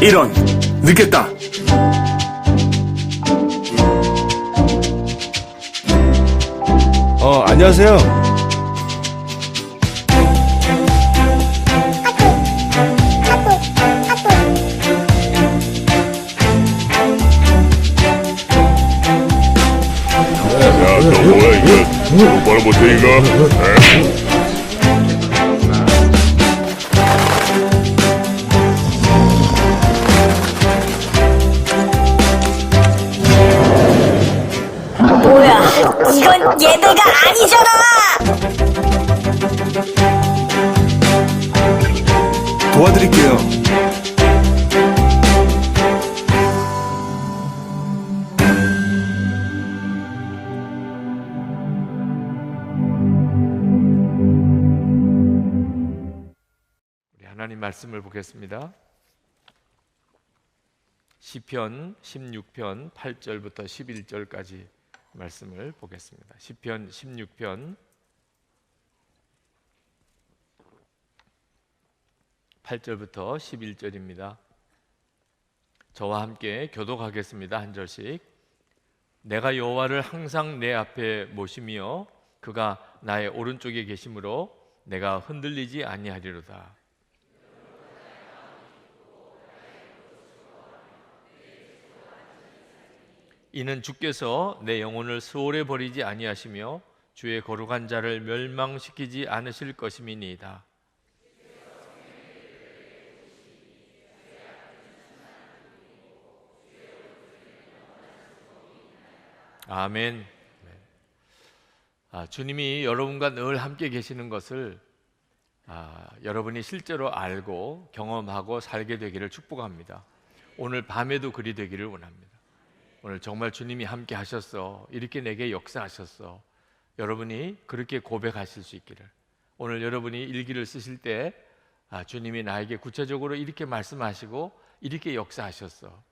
이런, 늦겠다. 안녕하세요. 야, 너 뭐야 이거? 똑바로 못해 이거? 에? 뭐야, 이건 예배가 아니잖아! 도와드릴게요. 우리 하나님 말씀을 보겠습니다. 시편 16편 8절부터 11절까지 말씀을 보겠습니다. 시편 16편 8절부터 11절입니다. 저와 함께 교독하겠습니다. 한 절씩. 내가 여호와를 항상 내 앞에 모시며 그가 나의 오른쪽에 계심으로 내가 흔들리지 아니하리로다. 이는 주께서 내 영혼을 수월에 버리지 아니하시며 주의 거룩한 자를 멸망시키지 않으실 것임이니이다. 아멘. 주님이 여러분과 늘 함께 계시는 것을 여러분이 실제로 알고 경험하고 살게 되기를 축복합니다. 오늘 밤에도 그리 되기를 원합니다. 오늘 정말 주님이 함께 하셨어, 이렇게 내게 역사하셨어, 여러분이 그렇게 고백하실 수 있기를. 오늘 여러분이 일기를 쓰실 때 주님이 나에게 구체적으로 이렇게 말씀하시고 이렇게 역사하셨어,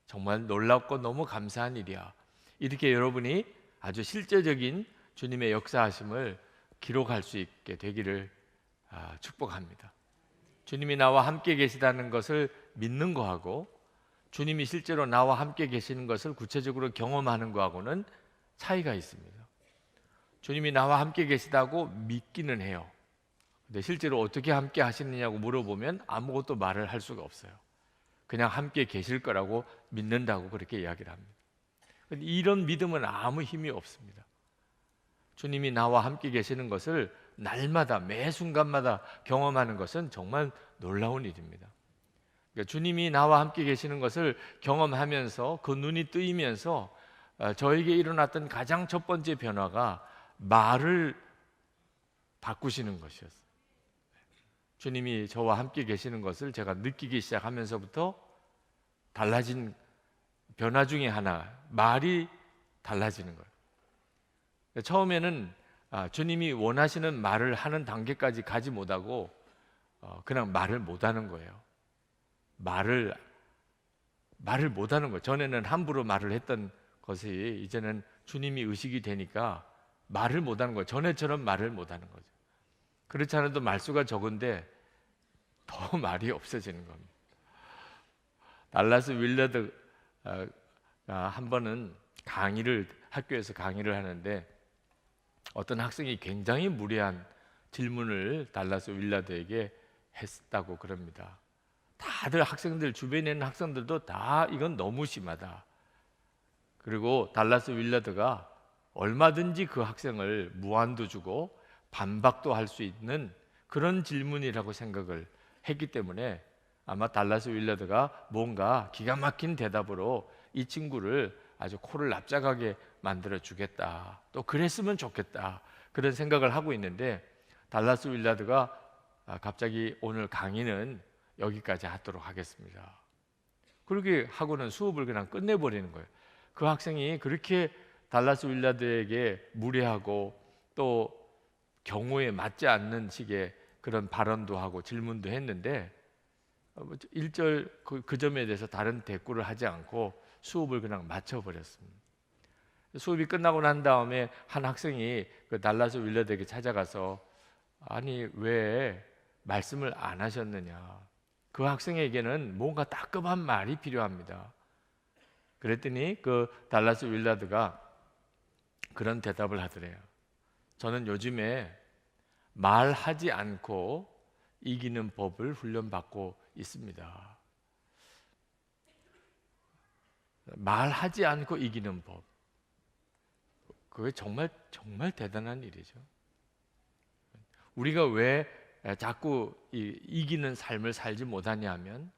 정말 놀랍고 너무 감사한 일이야, 이렇게 여러분이 아주 실제적인 주님의 역사하심을 기록할 수 있게 되기를 축복합니다. 주님이 나와 함께 계시다는 것을 믿는 거하고 주님이 실제로 나와 함께 계시는 것을 구체적으로 경험하는 거하고는 차이가 있습니다. 주님이 나와 함께 계시다고 믿기는 해요. 근데 실제로 어떻게 함께 하시느냐고 물어보면 아무것도 말을 할 수가 없어요. 그냥 함께 계실 거라고 믿는다고 그렇게 이야기를 합니다. 이런 믿음은 아무 힘이 없습니다. 주님이 나와 함께 계시는 것을 날마다 매 순간마다 경험하는 것은 정말 놀라운 일입니다. 그러니까 주님이 나와 함께 계시는 것을 경험하면서 그 눈이 뜨이면서 저에게 일어났던 가장 첫 번째 변화가 말을 바꾸시는 것이었어요. 주님이 저와 함께 계시는 것을 제가 느끼기 시작하면서부터 달라진 변화 중에 하나, 말이 달라지는 거예요. 처음에는 주님이 원하시는 말을 하는 단계까지 가지 못하고 그냥 말을 못하는 거예요. 말을 못하는 거예요. 전에는 함부로 말을 했던 것이 이제는 주님이 의식이 되니까 말을 못하는 거예요. 전에처럼 말을 못하는 거죠. 그렇지 않아도 말수가 적은데 더 말이 없어지는 겁니다. 달라스 윌러드 한 번은 학교에서 강의를 하는데 어떤 학생이 굉장히 무례한 질문을 달라스 윌러드에게 했다고 그럽니다. 다들 학생들, 주변에 있는 학생들도 다 이건 너무 심하다. 그리고 달라스 윌러드가 얼마든지 그 학생을 무한도 주고 반박도 할 수 있는 그런 질문이라고 생각을 했기 때문에 아마 달라스 윌러드가 뭔가 기가 막힌 대답으로 이 친구를 아주 코를 납작하게 만들어 주겠다, 또 그랬으면 좋겠다, 그런 생각을 하고 있는데 달라스 윌러드가 갑자기 오늘 강의는 여기까지 하도록 하겠습니다, 그렇게 하고는 수업을 그냥 끝내버리는 거예요. 그 학생이 그렇게 달라스 윌러드에게 무례하고 또 경우에 맞지 않는 식의 그런 발언도 하고 질문도 했는데 1절 그 점에 대해서 다른 대꾸를 하지 않고 수업을 그냥 마쳐버렸습니다. 수업이 끝나고 난 다음에 한 학생이 그 달라스 윌러드에게 찾아가서 아니 왜 말씀을 안 하셨느냐, 그 학생에게는 뭔가 따끔한 말이 필요합니다. 그랬더니 그 달라스 윌라드가 그런 대답을 하더래요. 저는 요즘에 말하지 않고 이기는 법을 훈련받고 있습니다. 말하지 않고 이기는 법. 그게 정말 대단한 일이죠. 우리가 왜 자꾸 이기는 삶을 살지 못하냐 하면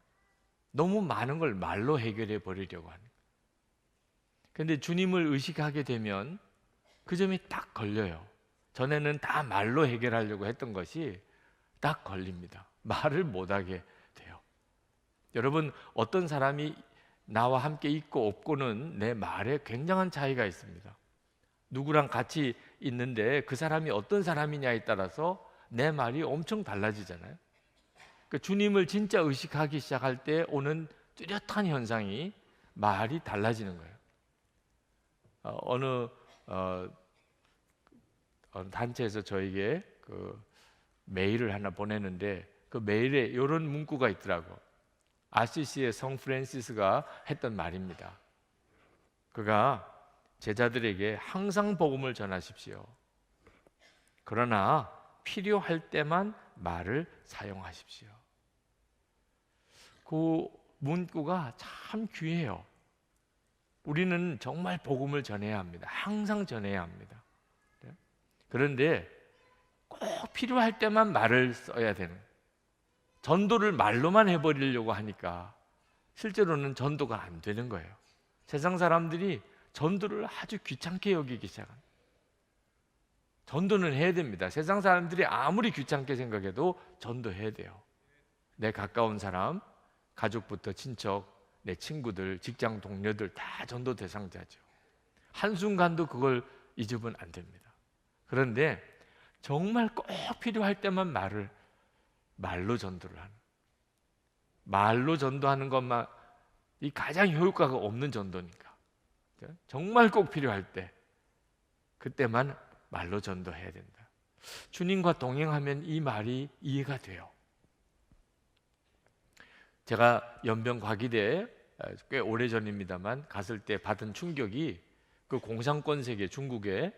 너무 많은 걸 말로 해결해 버리려고 하는 거예요. 그런데 주님을 의식하게 되면 그 점이 딱 걸려요. 전에는 다 말로 해결하려고 했던 것이 딱 걸립니다. 말을 못하게 돼요. 여러분, 어떤 사람이 나와 함께 있고 없고는 내 말에 굉장한 차이가 있습니다. 누구랑 같이 있는데 그 사람이 어떤 사람이냐에 따라서 내 말이 엄청 달라지잖아요. 그러니까 주님을 진짜 의식하기 시작할 때 오는 뚜렷한 현상이 말이 달라지는 거예요. 어느 단체에서 저에게 그 메일을 하나 보내는데 그 메일에 이런 문구가 있더라고. 아시시의 성 프란시스가 했던 말입니다. 그가 제자들에게 항상 복음을 전하십시오. 그러나 필요할 때만 말을 사용하십시오. 그 문구가 참 귀해요. 우리는 정말 복음을 전해야 합니다. 항상 전해야 합니다. 그런데 꼭 필요할 때만 말을 써야 되는, 전도를 말로만 해버리려고 하니까 실제로는 전도가 안 되는 거예요. 세상 사람들이 전도를 아주 귀찮게 여기기 시작합니다. 전도는 해야 됩니다. 세상 사람들이 아무리 귀찮게 생각해도 전도해야 돼요. 내 가까운 사람, 가족부터 친척, 내 친구들, 직장 동료들 다 전도 대상자죠. 한순간도 그걸 잊으면 안 됩니다. 그런데 정말 꼭 필요할 때만 말로 전도를 하는, 말로 전도하는 것만 이 가장 효과가 없는 전도니까, 정말 꼭 필요할 때 그때만 말로 전도해야 된다. 주님과 동행하면 이 말이 이해가 돼요. 제가 연변과기대에 꽤 오래전입니다만 갔을 때 받은 충격이, 그 공산권 세계 중국에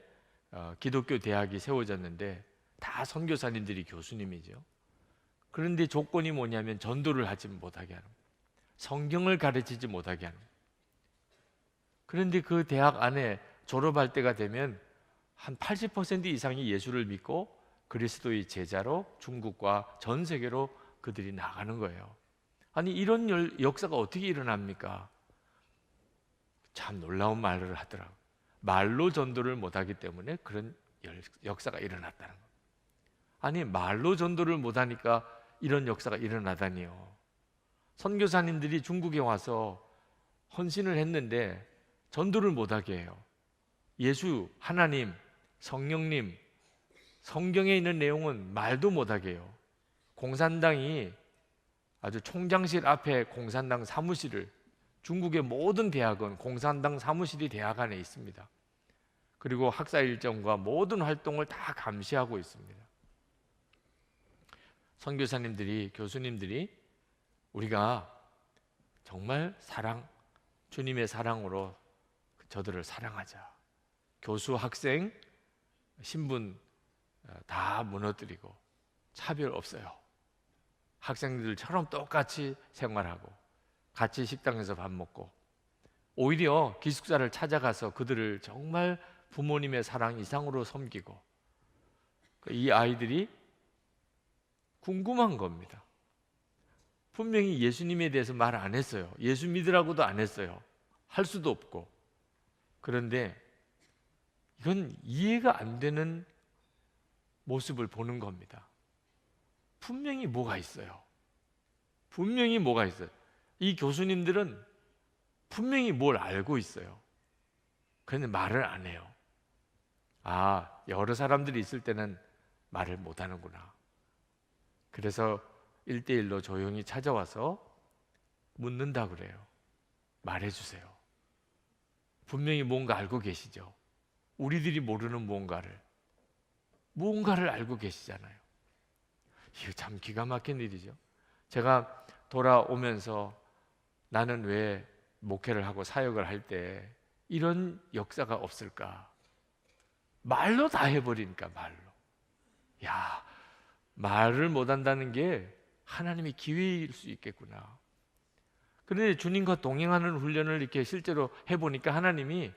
기독교 대학이 세워졌는데 다 선교사님들이 교수님이죠. 그런데 조건이 뭐냐면 전도를 하지 못하게 하는 거예요. 성경을 가르치지 못하게 하는 거예요. 그런데 그 대학 안에 졸업할 때가 되면 한 80% 이상이 예수를 믿고 그리스도의 제자로 중국과 전 세계로 그들이 나가는 거예요. 아니, 이런 역사가 어떻게 일어납니까? 참 놀라운 말을 하더라고요. 말로 전도를 못하기 때문에 그런 역사가 일어났다는 거예요. 아니, 말로 전도를 못하니까 이런 역사가 일어나다니요. 선교사님들이 중국에 와서 헌신을 했는데 전도를 못하게 해요. 예수, 하나님, 성령님, 성경에 있는 내용은 말도 못하게 해요. 공산당이 아주 총장실 앞에 공산당 사무실을, 중국의 모든 대학은 공산당 사무실이 대학 안에 있습니다. 그리고 학사 일정과 모든 활동을 다 감시하고 있습니다. 선교사님들이, 교수님들이 우리가 정말 주님의 사랑으로 저들을 사랑하자. 교수, 학생, 신분 다 무너뜨리고 차별 없어요. 학생들처럼 똑같이 생활하고 같이 식당에서 밥 먹고, 오히려 기숙사를 찾아가서 그들을 정말 부모님의 사랑 이상으로 섬기고, 이 아이들이 궁금한 겁니다. 분명히 예수님에 대해서 말 안 했어요. 예수 믿으라고도 안 했어요. 할 수도 없고. 그런데 이건 이해가 안 되는 모습을 보는 겁니다. 분명히 뭐가 있어요. 분명히 뭐가 있어요. 이 교수님들은 분명히 뭘 알고 있어요. 그런데 말을 안 해요. 아, 여러 사람들이 있을 때는 말을 못 하는구나. 그래서 1대1로 조용히 찾아와서 묻는다 그래요. 말해주세요. 분명히 뭔가 알고 계시죠. 우리들이 모르는 무언가를 알고 계시잖아요. 이거 참 기가 막힌 일이죠. 제가 돌아오면서 나는 왜 목회를 하고 사역을 할 때 이런 역사가 없을까? 말로 다 해버리니까 말로. 야, 말을 못한다는 게 하나님의 기회일 수 있겠구나. 그런데 주님과 동행하는 훈련을 이렇게 실제로 해보니까 하나님이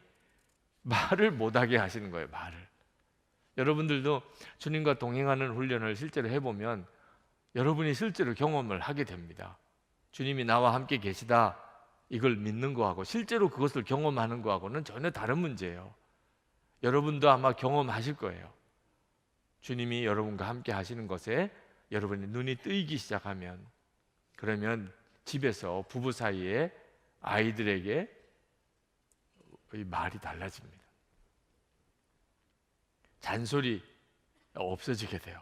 말을 못하게 하시는 거예요. 말을. 여러분들도 주님과 동행하는 훈련을 실제로 해보면 여러분이 실제로 경험을 하게 됩니다. 주님이 나와 함께 계시다, 이걸 믿는 거하고 실제로 그것을 경험하는 거하고는 전혀 다른 문제예요. 여러분도 아마 경험하실 거예요. 주님이 여러분과 함께 하시는 것에 여러분의 눈이 뜨이기 시작하면, 그러면 집에서 부부 사이에 아이들에게 이 말이 달라집니다. 잔소리 없어지게 돼요.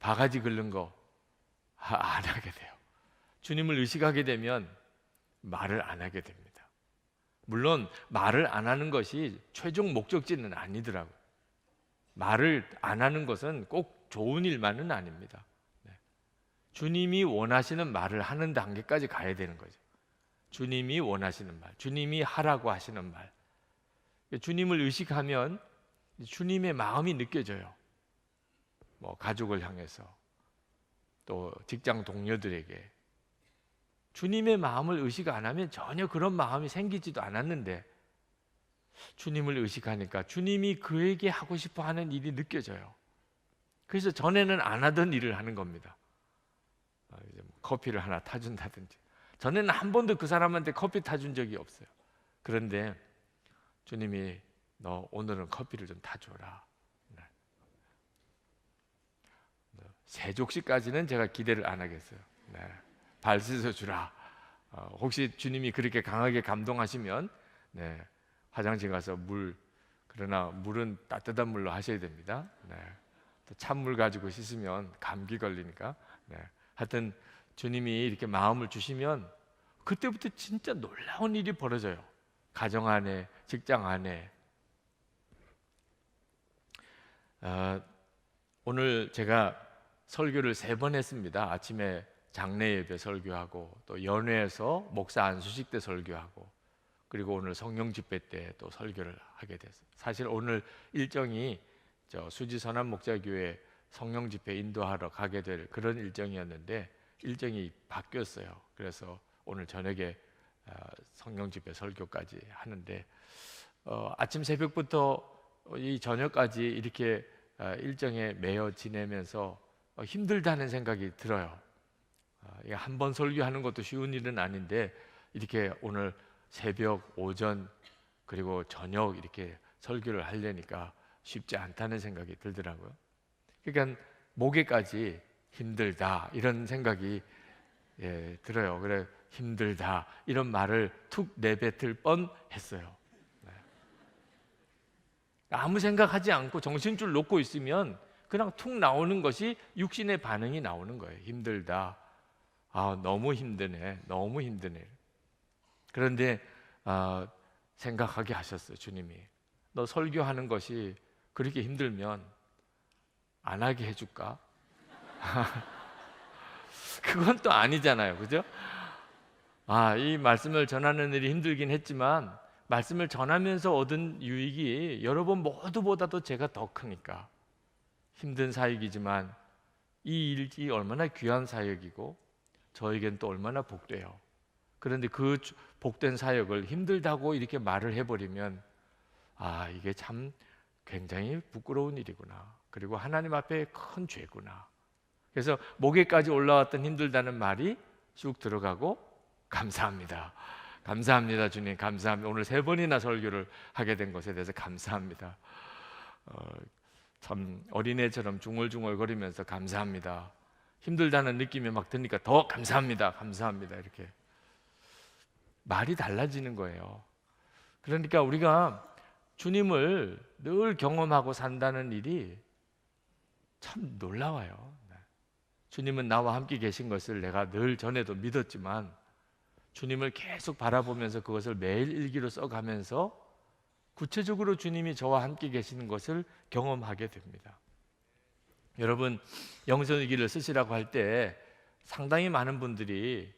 바가지 긁는 거 안 하게 돼요. 주님을 의식하게 되면 말을 안 하게 됩니다. 물론 말을 안 하는 것이 최종 목적지는 아니더라고요. 말을 안 하는 것은 꼭 좋은 일만은 아닙니다. 주님이 원하시는 말을 하는 단계까지 가야 되는 거죠. 주님이 원하시는 말, 주님이 하라고 하시는 말. 주님을 의식하면 주님의 마음이 느껴져요. 뭐 가족을 향해서, 또 직장 동료들에게. 주님의 마음을 의식 안 하면 전혀 그런 마음이 생기지도 않았는데 주님을 의식하니까 주님이 그에게 하고 싶어 하는 일이 느껴져요. 그래서 전에는 안 하던 일을 하는 겁니다. 이제 뭐 커피를 하나 타준다든지. 전에는 한 번도 그 사람한테 커피 타준 적이 없어요. 그런데 주님이 너 오늘은 커피를 좀 타줘라. 세족씩까지는 제가 기대를 안 하겠어요. 발 씻어주라. 혹시 주님이 그렇게 강하게 감동하시면 화장실 가서 그러나 물은 따뜻한 물로 하셔야 됩니다. 또 찬물 가지고 씻으면 감기 걸리니까. 하여튼 주님이 이렇게 마음을 주시면 그때부터 진짜 놀라운 일이 벌어져요. 가정 안에, 직장 안에. 오늘 제가 설교를 3번 했습니다. 아침에 장례 예배 설교하고, 또 연회에서 목사 안수식 때 설교하고, 그리고 오늘 성령 집회 때 또 설교를 하게 됐어요. 사실 오늘 일정이 수지 선한 목자교회 성령 집회 인도하러 가게 될 그런 일정이었는데 일정이 바뀌었어요. 그래서 오늘 저녁에 성령 집회 설교까지 하는데 아침 새벽부터 이 저녁까지 이렇게 일정에 매여 지내면서 힘들다는 생각이 들어요. 한 번 설교하는 것도 쉬운 일은 아닌데 이렇게 오늘 새벽, 오전, 그리고 저녁 이렇게 설교를 하려니까 쉽지 않다는 생각이 들더라고요. 그러니까 목에까지 힘들다 이런 생각이 들어요. 그래 힘들다 이런 말을 툭 내뱉을 뻔했어요. 아무 생각하지 않고 정신줄 놓고 있으면 그냥 툭 나오는 것이 육신의 반응이 나오는 거예요. 힘들다. 너무 힘드네. 너무 힘드네. 그런데 생각하게 하셨어요. 주님이. 너 설교하는 것이 그렇게 힘들면 안 하게 해줄까? 그건 또 아니잖아요. 그죠? 이 말씀을 전하는 일이 힘들긴 했지만 말씀을 전하면서 얻은 유익이 여러분 모두보다도 제가 더 크니까 힘든 사역이지만 이 일이 얼마나 귀한 사역이고 저에겐 또 얼마나 복돼요. 그런데 그 복된 사역을 힘들다고 이렇게 말을 해버리면 이게 참 굉장히 부끄러운 일이구나. 그리고 하나님 앞에 큰 죄구나. 그래서 목에까지 올라왔던 힘들다는 말이 쑥 들어가고 감사합니다. 감사합니다 주님. 감사합니다. 오늘 3번이나 설교를 하게 된 것에 대해서 감사합니다. 참 어린애처럼 중얼중얼 거리면서 감사합니다. 힘들다는 느낌이 막 드니까 더 감사합니다. 감사합니다. 이렇게 말이 달라지는 거예요. 그러니까 우리가 주님을 늘 경험하고 산다는 일이 참 놀라워요. 주님은 나와 함께 계신 것을 내가 늘 전에도 믿었지만 주님을 계속 바라보면서 그것을 매일 일기로 써가면서 구체적으로 주님이 저와 함께 계시는 것을 경험하게 됩니다. 여러분 영성일기를 쓰시라고 할 때 상당히 많은 분들이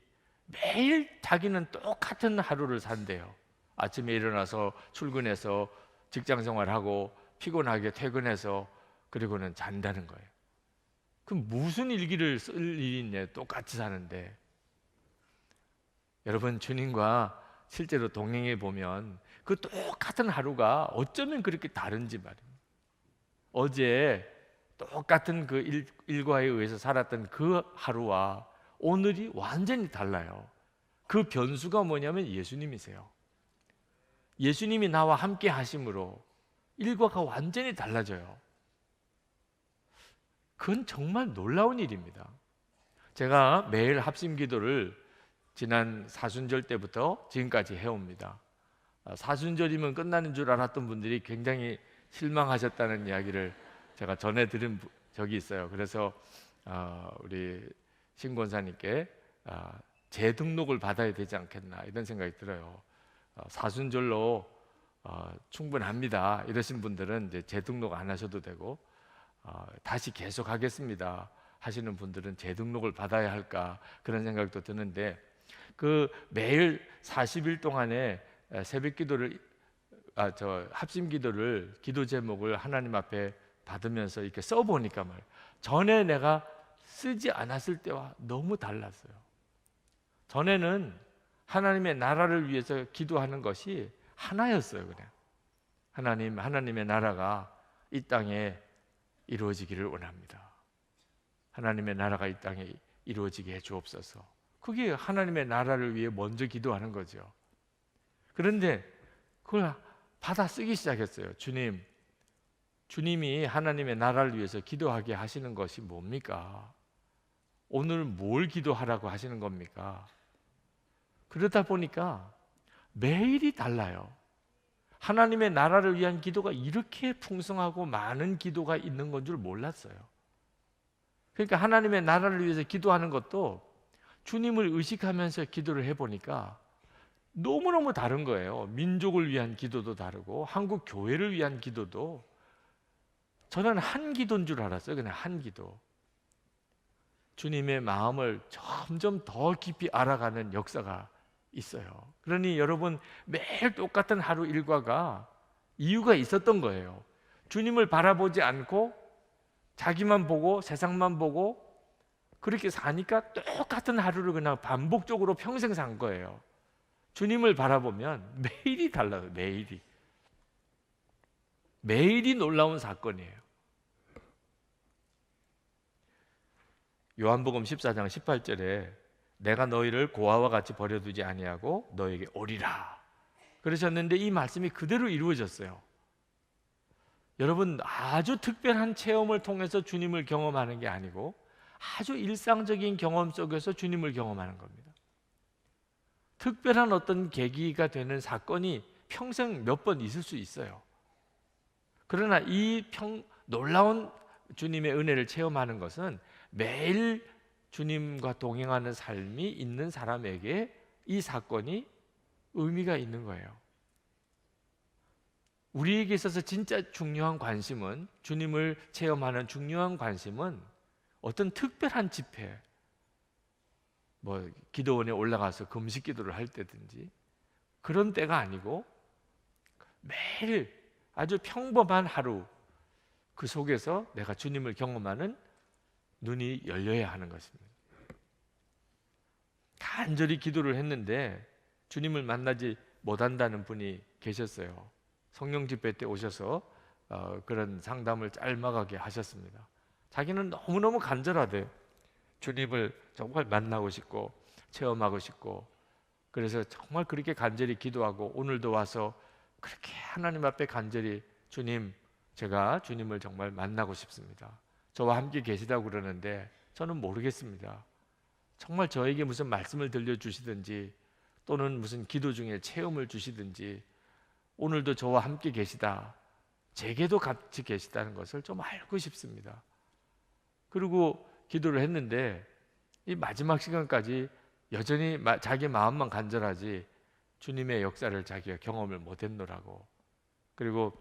매일 자기는 똑같은 하루를 산대요. 아침에 일어나서 출근해서 직장 생활하고 피곤하게 퇴근해서 그리고는 잔다는 거예요. 그럼 무슨 일기를 쓸 일이 있냐? 똑같이 사는데. 여러분, 주님과 실제로 동행해 보면 그 똑같은 하루가 어쩌면 그렇게 다른지 말입니다. 어제 똑같은 그 일과에 의해서 살았던 그 하루와 오늘이 완전히 달라요. 그 변수가 뭐냐면 예수님이세요. 예수님이 나와 함께 하심으로 일과가 완전히 달라져요. 그건 정말 놀라운 일입니다. 제가 매일 합심 기도를 지난 사순절 때부터 지금까지 해옵니다. 사순절이면 끝나는 줄 알았던 분들이 굉장히 실망하셨다는 이야기를 제가 전해 들은 적이 있어요. 그래서 우리 신권사님께 재등록을 받아야 되지 않겠나 이런 생각이 들어요. 사순절로 충분합니다 이러신 분들은 이제 재등록 안 하셔도 되고, 다시 계속하겠습니다 하시는 분들은 재등록을 받아야 할까 그런 생각도 드는데, 그 매일 40일 동안에 새벽 기도를 합심 기도를 기도 제목을 하나님 앞에 받으면서 이렇게 써보니까 말이에요. 전에 내가 쓰지 않았을 때와 너무 달랐어요. 전에는 하나님의 나라를 위해서 기도하는 것이 하나였어요. 그냥 하나님의 나라가 이 땅에 이루어지기를 원합니다. 하나님의 나라가 이 땅에 이루어지게 해 주옵소서. 그게 하나님의 나라를 위해 먼저 기도하는 거죠. 그런데 그걸 받아 쓰기 시작했어요. 주님이 하나님의 나라를 위해서 기도하게 하시는 것이 뭡니까? 오늘 뭘 기도하라고 하시는 겁니까? 그러다 보니까 매일이 달라요. 하나님의 나라를 위한 기도가 이렇게 풍성하고 많은 기도가 있는 건 줄 몰랐어요. 그러니까 하나님의 나라를 위해서 기도하는 것도 주님을 의식하면서 기도를 해보니까 너무너무 다른 거예요. 민족을 위한 기도도 다르고 한국 교회를 위한 기도도, 저는 한 기도인 줄 알았어요. 그냥 한 기도. 주님의 마음을 점점 더 깊이 알아가는 역사가 있어요. 그러니 여러분, 매일 똑같은 하루 일과가 이유가 있었던 거예요. 주님을 바라보지 않고 자기만 보고 세상만 보고 그렇게 사니까 똑같은 하루를 그냥 반복적으로 평생 산 거예요. 주님을 바라보면 매일이 달라요. 매일이 놀라운 사건이에요. 요한복음 14장 18절에 내가 너희를 고아와 같이 버려두지 아니하고 너에게 오리라 그러셨는데, 이 말씀이 그대로 이루어졌어요. 여러분, 아주 특별한 체험을 통해서 주님을 경험하는 게 아니고 아주 일상적인 경험 속에서 주님을 경험하는 겁니다. 특별한 어떤 계기가 되는 사건이 평생 몇 번 있을 수 있어요. 그러나 이 놀라운 주님의 은혜를 체험하는 것은 매일 주님과 동행하는 삶이 있는 사람에게 이 사건이 의미가 있는 거예요. 우리에게 있어서 진짜 중요한 관심은, 주님을 체험하는 중요한 관심은 어떤 특별한 집회, 기도원에 올라가서 금식 기도를 할 때든지 그런 때가 아니고 매일 아주 평범한 하루, 그 속에서 내가 주님을 경험하는 눈이 열려야 하는 것입니다. 간절히 기도를 했는데 주님을 만나지 못한다는 분이 계셨어요. 성령 집회 때 오셔서 그런 상담을 짤막하게 하셨습니다. 자기는 너무너무 간절하대. 주님을 정말 만나고 싶고 체험하고 싶고, 그래서 정말 그렇게 간절히 기도하고 오늘도 와서 그렇게 하나님 앞에 간절히, 주님, 제가 주님을 정말 만나고 싶습니다. 저와 함께 계시다고 그러는데 저는 모르겠습니다. 정말 저에게 무슨 말씀을 들려주시든지 또는 무슨 기도 중에 체험을 주시든지 오늘도 저와 함께 계시다, 제게도 같이 계시다는 것을 좀 알고 싶습니다. 그리고 기도를 했는데 이 마지막 시간까지 여전히 자기 마음만 간절하지 주님의 역사를 자기가 경험을 못했노라고. 그리고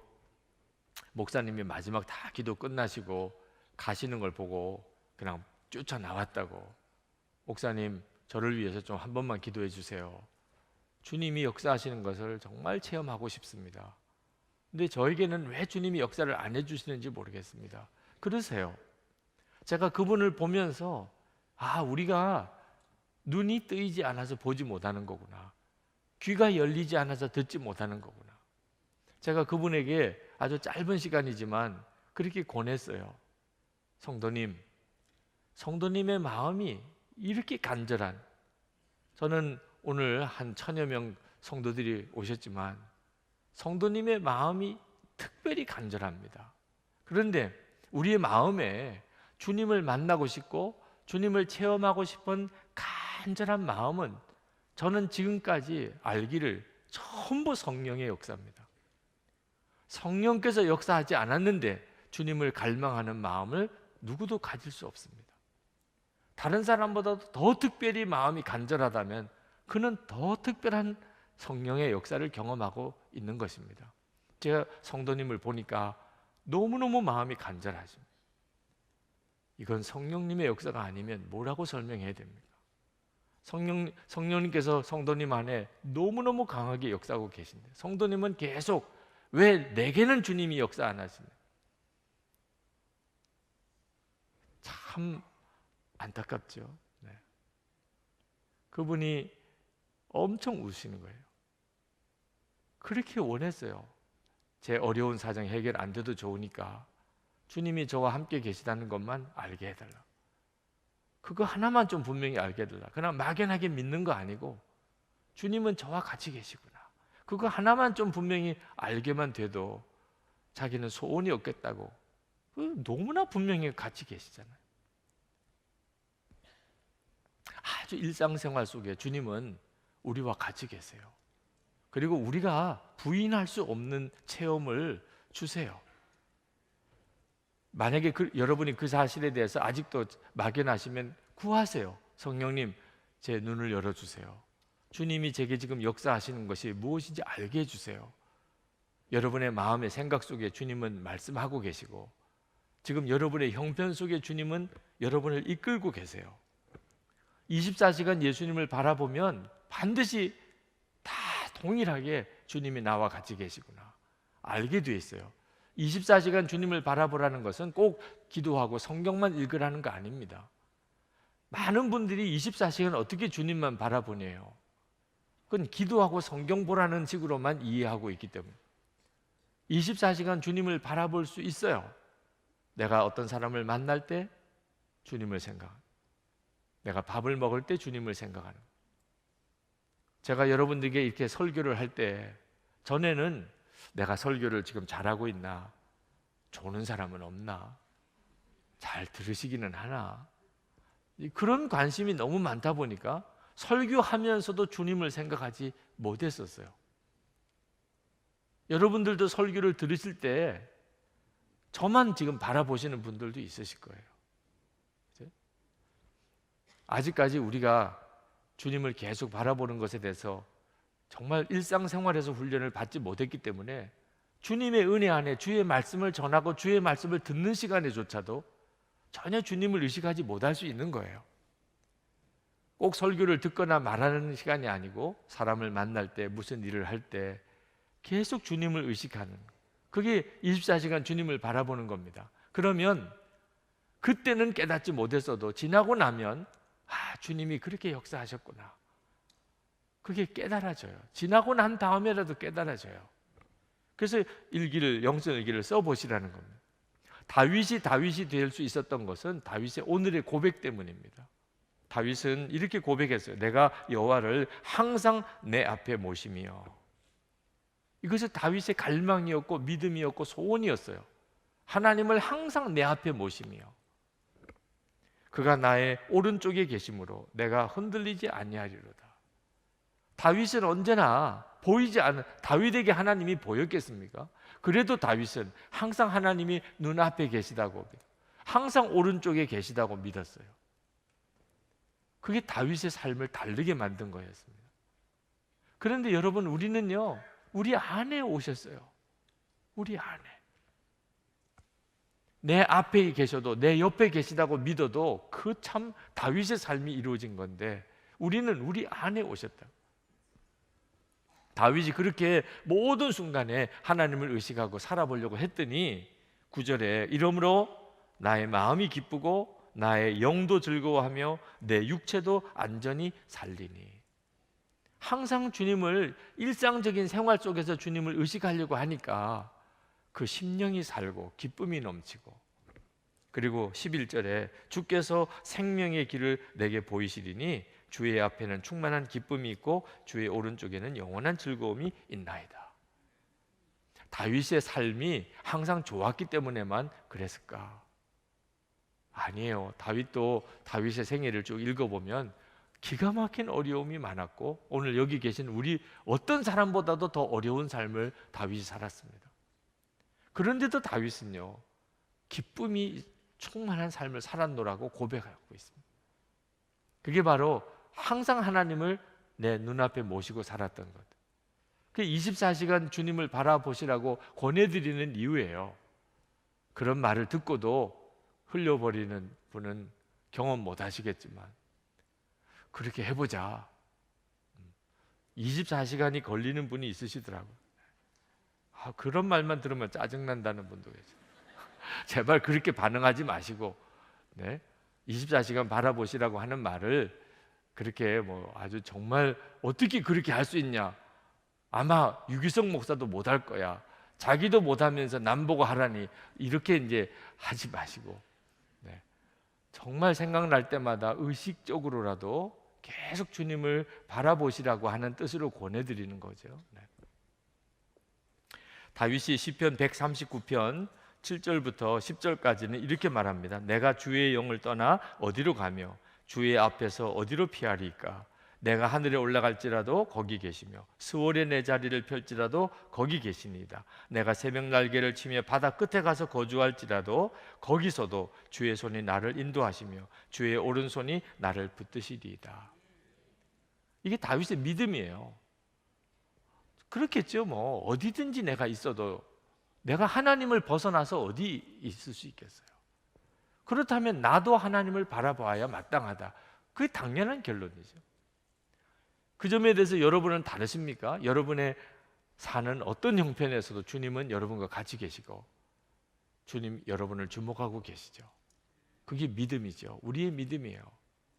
목사님이 마지막 다 기도 끝나시고 가시는 걸 보고 그냥 쫓아나왔다고. 목사님, 저를 위해서 좀 한 번만 기도해 주세요. 주님이 역사하시는 것을 정말 체험하고 싶습니다. 근데 저에게는 왜 주님이 역사를 안 해주시는지 모르겠습니다. 그러세요. 제가 그분을 보면서 우리가 눈이 뜨이지 않아서 보지 못하는 거구나. 귀가 열리지 않아서 듣지 못하는 거구나. 제가 그분에게 아주 짧은 시간이지만 그렇게 권했어요. 성도님의 마음이 이렇게 간절한, 저는 오늘 한 1000여 명 성도들이 오셨지만 성도님의 마음이 특별히 간절합니다. 그런데 우리의 마음에 주님을 만나고 싶고 주님을 체험하고 싶은 간절한 마음은 저는 지금까지 알기를 전부 성령의 역사입니다. 성령께서 역사하지 않았는데 주님을 갈망하는 마음을 누구도 가질 수 없습니다. 다른 사람보다도 더 특별히 마음이 간절하다면 그는 더 특별한 성령의 역사를 경험하고 있는 것입니다. 제가 성도님을 보니까 너무너무 마음이 간절하십니다. 이건 성령님의 역사가 아니면 뭐라고 설명해야 됩니까? 성령님께서 성도님 안에 너무너무 강하게 역사하고 계신데 성도님은 계속 왜 내게는 주님이 역사 안 하시냐? 참 안타깝죠. 네. 그분이 엄청 우시는 거예요. 그렇게 원했어요. 제 어려운 사정 해결 안 돼도 좋으니까 주님이 저와 함께 계시다는 것만 알게 해달라. 그거 하나만 좀 분명히 알게 해달라. 그냥 막연하게 믿는 거 아니고 주님은 저와 같이 계시구나. 그거 하나만 좀 분명히 알게만 돼도 자기는 소원이 없겠다고. 너무나 분명히 같이 계시잖아요. 아주 일상생활 속에 주님은 우리와 같이 계세요. 그리고 우리가 부인할 수 없는 체험을 주세요. 만약에 여러분이 그 사실에 대해서 아직도 막연하시면 구하세요. 성령님, 제 눈을 열어주세요. 주님이 제게 지금 역사하시는 것이 무엇인지 알게 해주세요. 여러분의 마음의 생각 속에 주님은 말씀하고 계시고 지금 여러분의 형편 속에 주님은 여러분을 이끌고 계세요. 24시간 예수님을 바라보면 반드시 다 동일하게 주님이 나와 같이 계시구나 알게 돼 있어요. 24시간 주님을 바라보라는 것은 꼭 기도하고 성경만 읽으라는 거 아닙니다. 많은 분들이 24시간 어떻게 주님만 바라보네요. 그건 기도하고 성경 보라는 식으로만 이해하고 있기 때문에 24시간 주님을 바라볼 수 있어요. 내가 어떤 사람을 만날 때 주님을 생각하는, 내가 밥을 먹을 때 주님을 생각하는. 제가 여러분들에게 이렇게 설교를 할 때 전에는 내가 설교를 지금 잘하고 있나? 조는 사람은 없나? 잘 들으시기는 하나? 그런 관심이 너무 많다 보니까 설교하면서도 주님을 생각하지 못했었어요. 여러분들도 설교를 들으실 때 저만 지금 바라보시는 분들도 있으실 거예요. 그렇죠? 아직까지 우리가 주님을 계속 바라보는 것에 대해서 정말 일상생활에서 훈련을 받지 못했기 때문에 주님의 은혜 안에 주의 말씀을 전하고 주의 말씀을 듣는 시간에조차도 전혀 주님을 의식하지 못할 수 있는 거예요. 꼭 설교를 듣거나 말하는 시간이 아니고 사람을 만날 때 무슨 일을 할 때 계속 주님을 의식하는, 그게 24시간 주님을 바라보는 겁니다. 그러면 그때는 깨닫지 못했어도 지나고 나면 주님이 그렇게 역사하셨구나, 그게 깨달아져요. 지나고 난 다음에라도 깨달아져요. 그래서 영성일기를 써보시라는 겁니다. 다윗이 될 수 있었던 것은 다윗의 오늘의 고백 때문입니다. 다윗은 이렇게 고백했어요. 내가 여호와를 항상 내 앞에 모시며. 이것이 다윗의 갈망이었고 믿음이었고 소원이었어요. 하나님을 항상 내 앞에 모시며 그가 나의 오른쪽에 계심으로 내가 흔들리지 아니하리로다. 다윗은 언제나 보이지 않은, 다윗에게 하나님이 보였겠습니까? 그래도 다윗은 항상 하나님이 눈앞에 계시다고, 항상 오른쪽에 계시다고 믿었어요. 그게 다윗의 삶을 다르게 만든 거였습니다. 그런데 여러분, 우리는요, 우리 안에 오셨어요. 우리 안에. 내 앞에 계셔도 내 옆에 계시다고 믿어도 그 참 다윗의 삶이 이루어진 건데 우리는 우리 안에 오셨다. 다윗이 그렇게 모든 순간에 하나님을 의식하고 살아보려고 했더니 9절에 이러므로 나의 마음이 기쁘고 나의 영도 즐거워하며 내 육체도 안전히 살리니. 항상 주님을 일상적인 생활 속에서 주님을 의식하려고 하니까 그 심령이 살고 기쁨이 넘치고, 그리고 11절에 주께서 생명의 길을 내게 보이시리니 주의 앞에는 충만한 기쁨이 있고 주의 오른쪽에는 영원한 즐거움이 있나이다. 다윗의 삶이 항상 좋았기 때문에만 그랬을까? 아니에요. 다윗도 다윗의 생애를 쭉 읽어보면 기가 막힌 어려움이 많았고 오늘 여기 계신 우리 어떤 사람보다도 더 어려운 삶을 다윗이 살았습니다. 그런데도 다윗은요, 기쁨이 충만한 삶을 살았노라고 고백하고 있습니다. 그게 바로 항상 하나님을 내 눈앞에 모시고 살았던 것. 그 24시간 주님을 바라보시라고 권해드리는 이유예요. 그런 말을 듣고도 흘려버리는 분은 경험 못 하시겠지만 그렇게 해보자. 24시간이 걸리는 분이 있으시더라고요. 그런 말만 들으면 짜증난다는 분도 계세요. 제발 그렇게 반응하지 마시고, 네? 24시간 바라보시라고 하는 말을 그렇게 아주 정말 어떻게 그렇게 할 수 있냐? 아마 유기성 목사도 못 할 거야. 자기도 못하면서 남 보고 하라니, 이렇게 이제 하지 마시고, 네. 정말 생각날 때마다 의식적으로라도 계속 주님을 바라보시라고 하는 뜻으로 권해드리는 거죠. 네. 다윗이 시편 139편 7절부터 10절까지는 이렇게 말합니다. 내가 주의 영을 떠나 어디로 가며 주의 앞에서 어디로 피하리까? 내가 하늘에 올라갈지라도 거기 계시며 스월에 내 자리를 펼지라도 거기 계시니이다. 내가 새벽 날개를 치며 바다 끝에 가서 거주할지라도 거기서도 주의 손이 나를 인도하시며 주의 오른손이 나를 붙드시리이다. 이게 다윗의 믿음이에요. 그렇겠죠. 어디든지 내가 있어도 내가 하나님을 벗어나서 어디 있을 수 있겠어요? 그렇다면 나도 하나님을 바라봐야 마땅하다. 그게 당연한 결론이죠. 그 점에 대해서 여러분은 다르십니까? 여러분의 사는 어떤 형편에서도 주님은 여러분과 같이 계시고 주님 여러분을 주목하고 계시죠. 그게 믿음이죠. 우리의 믿음이에요.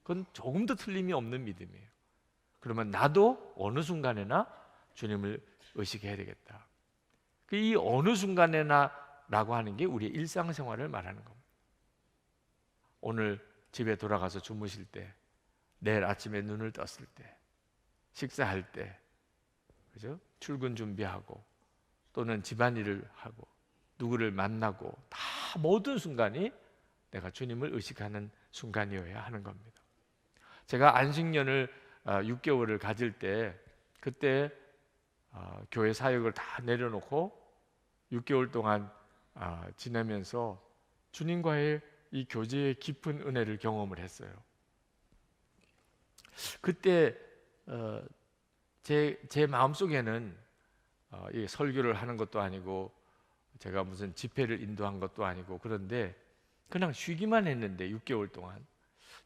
그건 조금도 틀림이 없는 믿음이에요. 그러면 나도 어느 순간에나 주님을 의식해야 되겠다. 이 어느 순간에나 라고 하는 게 우리의 일상생활을 말하는 겁니다. 오늘 집에 돌아가서 주무실 때, 내일 아침에 눈을 떴을 때, 식사할 때, 그죠? 출근 준비하고 또는 집안일을 하고 누구를 만나고 다 모든 순간이 내가 주님을 의식하는 순간이어야 하는 겁니다. 제가 안식년을 6개월을 가질 때 그때 교회 사역을 다 내려놓고 6개월 동안 지내면서 주님과의 이 교제의 깊은 은혜를 경험을 했어요. 그때 제 마음속에는 이 설교를 하는 것도 아니고 제가 무슨 집회를 인도한 것도 아니고 그런데 그냥 쉬기만 했는데 6개월 동안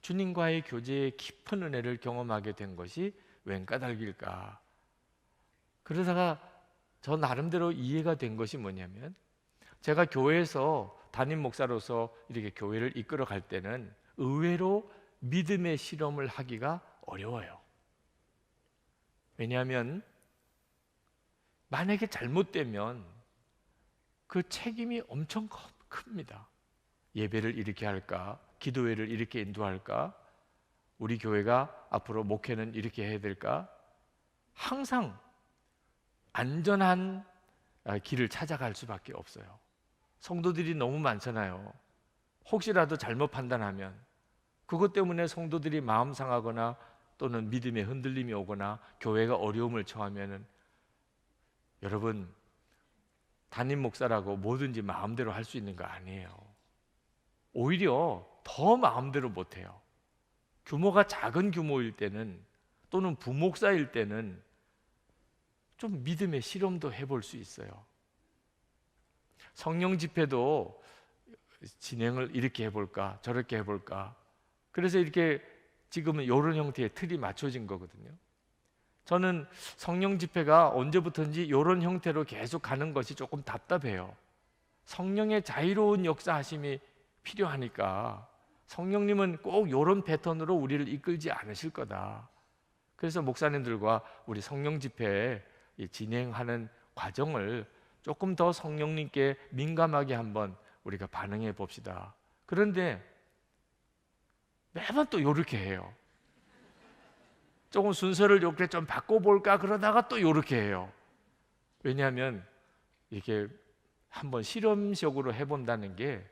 주님과의 교제의 깊은 은혜를 경험하게 된 것이 웬 까닭일까? 그러다가 저 나름대로 이해가 된 것이 뭐냐면 제가 교회에서 담임 목사로서 이렇게 교회를 이끌어 갈 때는 의외로 믿음의 실험을 하기가 어려워요. 왜냐하면 만약에 잘못되면 그 책임이 엄청 큽니다. 예배를 이렇게 할까? 기도회를 이렇게 인도할까? 우리 교회가 앞으로 목회는 이렇게 해야 될까? 항상 안전한 길을 찾아갈 수밖에 없어요. 성도들이 너무 많잖아요. 혹시라도 잘못 판단하면 그것 때문에 성도들이 마음 상하거나 또는 믿음의 흔들림이 오거나 교회가 어려움을 처하면은 여러분 담임 목사라고 뭐든지 마음대로 할 수 있는 거 아니에요. 오히려 더 마음대로 못해요. 규모가 작은 규모일 때는 또는 부목사일 때는 좀 믿음의 실험도 해볼 수 있어요. 성령 집회도 진행을 이렇게 해볼까 저렇게 해볼까. 그래서 이렇게 지금은 이런 형태의 틀이 맞춰진 거거든요. 저는 성령 집회가 언제부터인지 이런 형태로 계속 가는 것이 조금 답답해요. 성령의 자유로운 역사하심이 필요하니까 성령님은 꼭 이런 패턴으로 우리를 이끌지 않으실 거다. 그래서 목사님들과 우리 성령 집회 진행하는 과정을 조금 더 성령님께 민감하게 한번 우리가 반응해 봅시다. 그런데 매번 또 이렇게 해요. 조금 순서를 이렇게 좀 바꿔볼까 그러다가 또 이렇게 해요. 왜냐하면 이렇게 한번 실험적으로 해본다는 게